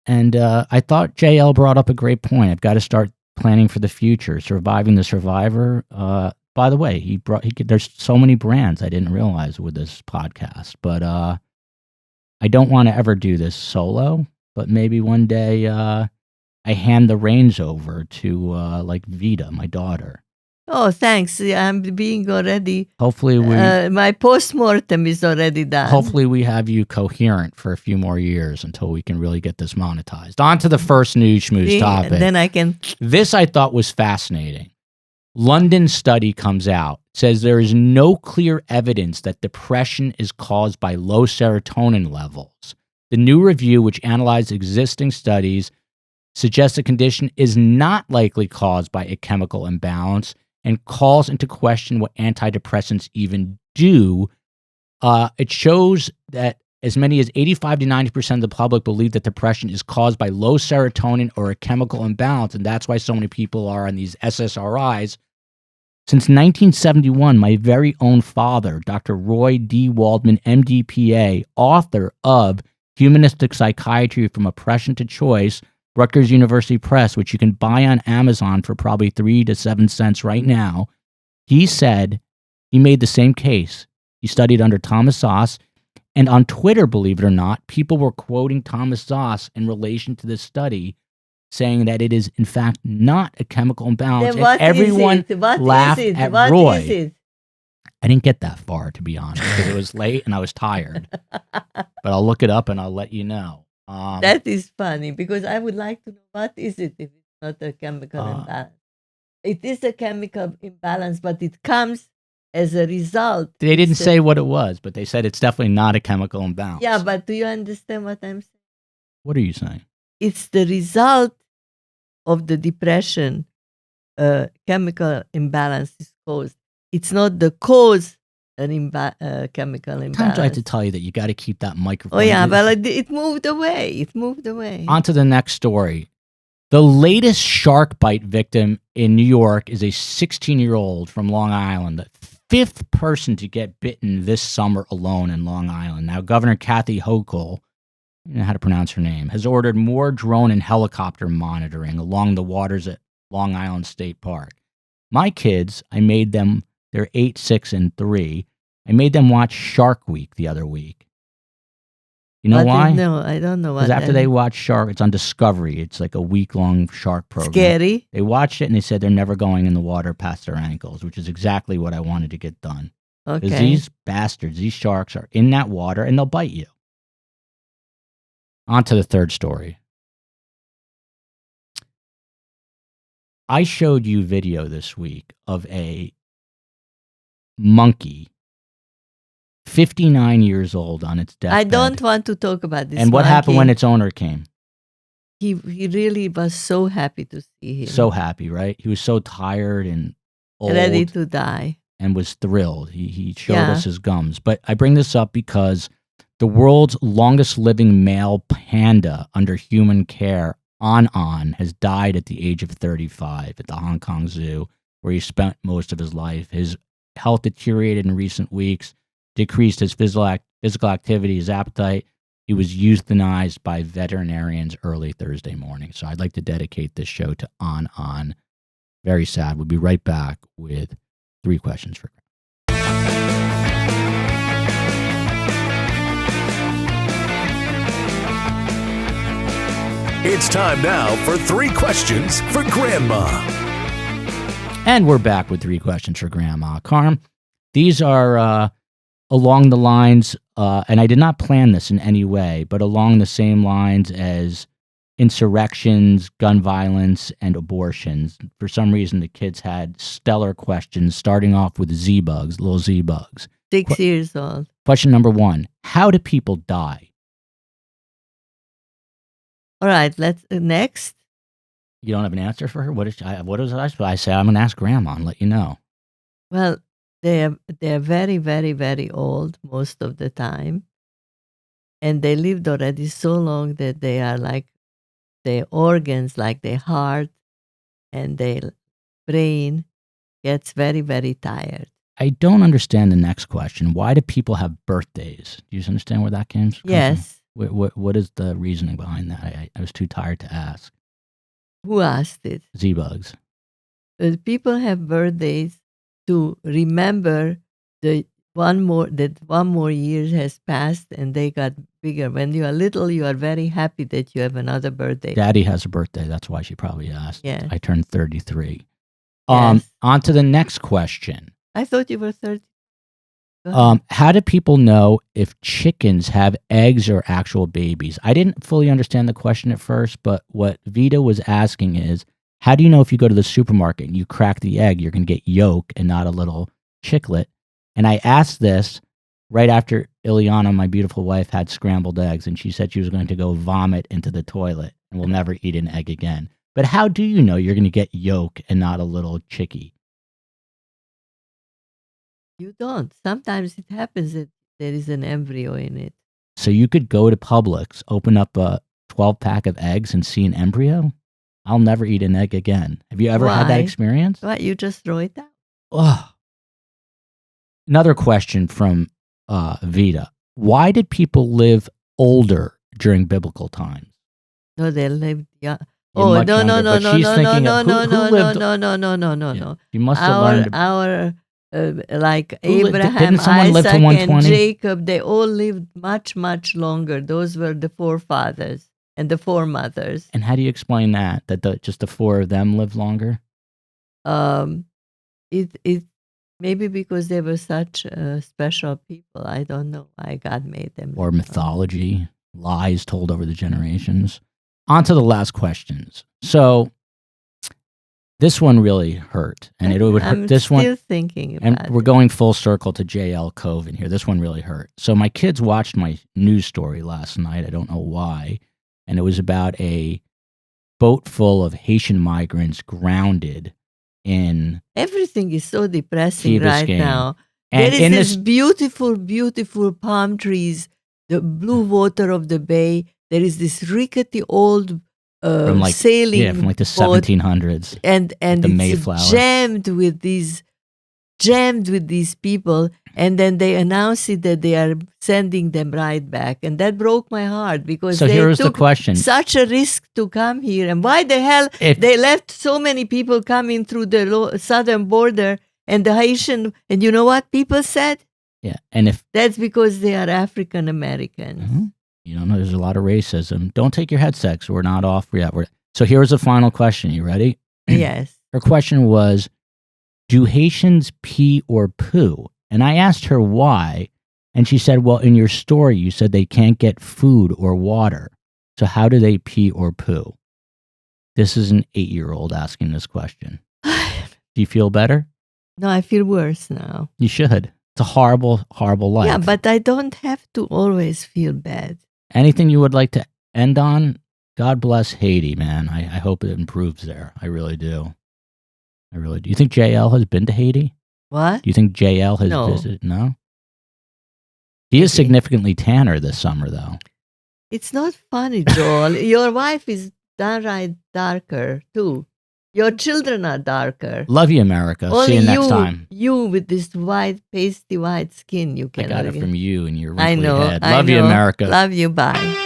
And I thought JL brought up a great point. I've got to start planning for the future, surviving the survivor. By the way, there's so many brands I didn't realize with this podcast, but I don't want to ever do this solo, but maybe one day I hand the reins over to like Vita, my daughter. Oh, thanks. I'm being already. Hopefully my postmortem is already done. Hopefully we have you coherent for a few more years until we can really get this monetized. On to the first news schmooze topic. Then I can. This I thought was fascinating. London study comes out, says there is no clear evidence that depression is caused by low serotonin levels. The new review, which analyzed existing studies, suggests the condition is not likely caused by a chemical imbalance and calls into question what antidepressants even do. It shows that as many as 85 to 90% of the public believe that depression is caused by low serotonin or a chemical imbalance, and that's why so many people are on these SSRIs. Since 1971, my very own father, Dr. Roy D. Waldman, MD, PA, author of Humanistic Psychiatry from Oppression to Choice, Rutgers University Press, which you can buy on Amazon for probably 3 to 7 cents right now, he said he made the same case. He studied under Thomas Szasz, and on Twitter, believe it or not, people were quoting Thomas Szasz in relation to this study, saying that it is, in fact, not a chemical imbalance. Then what and everyone is it? What laughed is it? at What Roy. is it? I didn't get that far, to be honest, because it was late and I was tired. But I'll look it up and I'll let you know. That is funny, because I would like to know what is it if it's not a chemical imbalance. It is a chemical imbalance, but it comes as a result. They didn't say what it was, but they said it's definitely not a chemical imbalance. Yeah, but do you understand what I'm saying? What are you saying? It's the result of the depression. Chemical imbalance is caused. It's not the cause an chemical imbalance. Sometimes I have to tell you that you got to keep that microphone. Oh yeah, well it moved away. It moved away. On to the next story. The latest shark bite victim in New York is a 16-year-old from Long Island, the 5th person to get bitten this summer alone in Long Island. Now, Governor Kathy Hochul, I don't know how to pronounce her name, has ordered more drone and helicopter monitoring along the waters at Long Island State Park. My kids, I made them, they're 8, 6, and 3. I made them watch Shark Week the other week. You know why? No, I don't know why. Because after they watch Shark, it's on Discovery. It's like a week-long shark program. Scary. They watched it and they said they're never going in the water past their ankles, which is exactly what I wanted to get done. Okay. Because these bastards, these sharks are in that water and they'll bite you. On to the third story. I showed you video this week of a monkey, 59 years old, on its deathbed. I don't want to talk about this. And what monkey. happened when its owner came? He really was so happy to see him. So happy, right? He was so tired and old. Ready to die. And was thrilled. He showed us his gums. But I bring this up because the world's longest living male panda under human care, An, has died at the age of 35 at the Hong Kong Zoo, where he spent most of his life. His health deteriorated in recent weeks, decreased his physical activity, his appetite. He was euthanized by veterinarians early Thursday morning. So I'd like to dedicate this show to An. Very sad. We'll be right back with 3 questions for It's time now for 3 questions for Grandma. And we're back with 3 questions for Grandma. Karm, these are along the lines, and I did not plan this in any way, but along the same lines as insurrections, gun violence, and abortions. For some reason, the kids had stellar questions, starting off with Z-bugs, little Z-bugs. 6 years old. Question number 1, how do people die? All right, let's next. You don't have an answer for her? What is I supposed to say? I'm going to ask Grandma and let you know. Well, they're very, very, very old most of the time. And they lived already so long that they are like their organs, like their heart and their brain gets very, very tired. I don't understand the next question. Why do people have birthdays? Do you understand where that came from? Yes. What is the reasoning behind that? I was too tired to ask. Who asked it? Z-Bugs. People have birthdays to remember that one more year has passed and they got bigger. When you are little, you are very happy that you have another birthday. Daddy has a birthday. That's why she probably asked. Yeah. I turned 33. Yes. On to the next question. I thought you were 30. How do people know if chickens have eggs or actual babies? I didn't fully understand the question at first, but what Vita was asking is, how do you know if you go to the supermarket and you crack the egg, you're going to get yolk and not a little chicklet? And I asked this right after Ileana, my beautiful wife, had scrambled eggs, and she said she was going to go vomit into the toilet and will never eat an egg again. But how do you know you're going to get yolk and not a little chickie? You don't. Sometimes it happens that there is an embryo in it. So you could go to Publix, open up a 12-pack of eggs and see an embryo? I'll never eat an egg again. Have you ever had that Why? experience? What, you just throw it out? Ugh. Another question from Vita. Why did people live older during biblical times? No, they lived young. You're Oh, much no, no, younger, no, but no, she's no, no, thinking no, of no, who no, lived- no, no, no, no, no, Yeah. no. You must have learned. Our like Who li- Abraham, didn't someone live to Isaac, and 120? Jacob, they all lived much, much longer. Those were the forefathers and the foremothers. And how do you explain that? That just the four of them lived longer? It maybe because they were such special people. I don't know why God made them. Or mythology, lies told over the generations? On to the last questions. So this one really hurt, and it would hurt. I'm This still one, thinking and about we're it. going full circle to JL Cauvin here. This one really hurt. So my kids watched my news story last night. I don't know why, and it was about a boat full of Haitian migrants grounded in. Everything is so depressing Key right Biscayne. now. And There in is this this, beautiful, beautiful palm trees, the blue water of the bay. There is this rickety old from like sailing from like the boat, 1700s. and the it's Mayflower. jammed with these people, and then they announce it that they are sending them right back, and that broke my heart because So they here's the took question: such a risk to come here, and why the hell If- they left so many people coming through the southern border and the Haitian, and you know what people said? Yeah, and if That's because they are African Americans. Mhm. You don't know, there's a lot of racism. Don't take your headsets. We're not off yet. So here's the final question. You ready? Yes. Her question was, do Haitians pee or poo? And I asked her why. And she said, well, in your story, you said they can't get food or water. So how do they pee or poo? This is an 8-year-old asking this question. Do you feel better? No, I feel worse now. You should. It's a horrible, horrible life. Yeah, but I don't have to always feel bad. Anything you would like to end on? God bless Haiti, man. I hope it improves there. I really do. I really do. You think JL has been to Haiti? What? Do you think JL has No. visited? No? He is Maybe. significantly tanner this summer, though. It's not funny, Joel. Your wife is downright darker, too. Your children are darker. Love you, America. Only See you next time. You with this white, pasty white skin, you I cannot got it get. from you and your I wrinkly know. head. I Love you, know. America. Love you. Bye.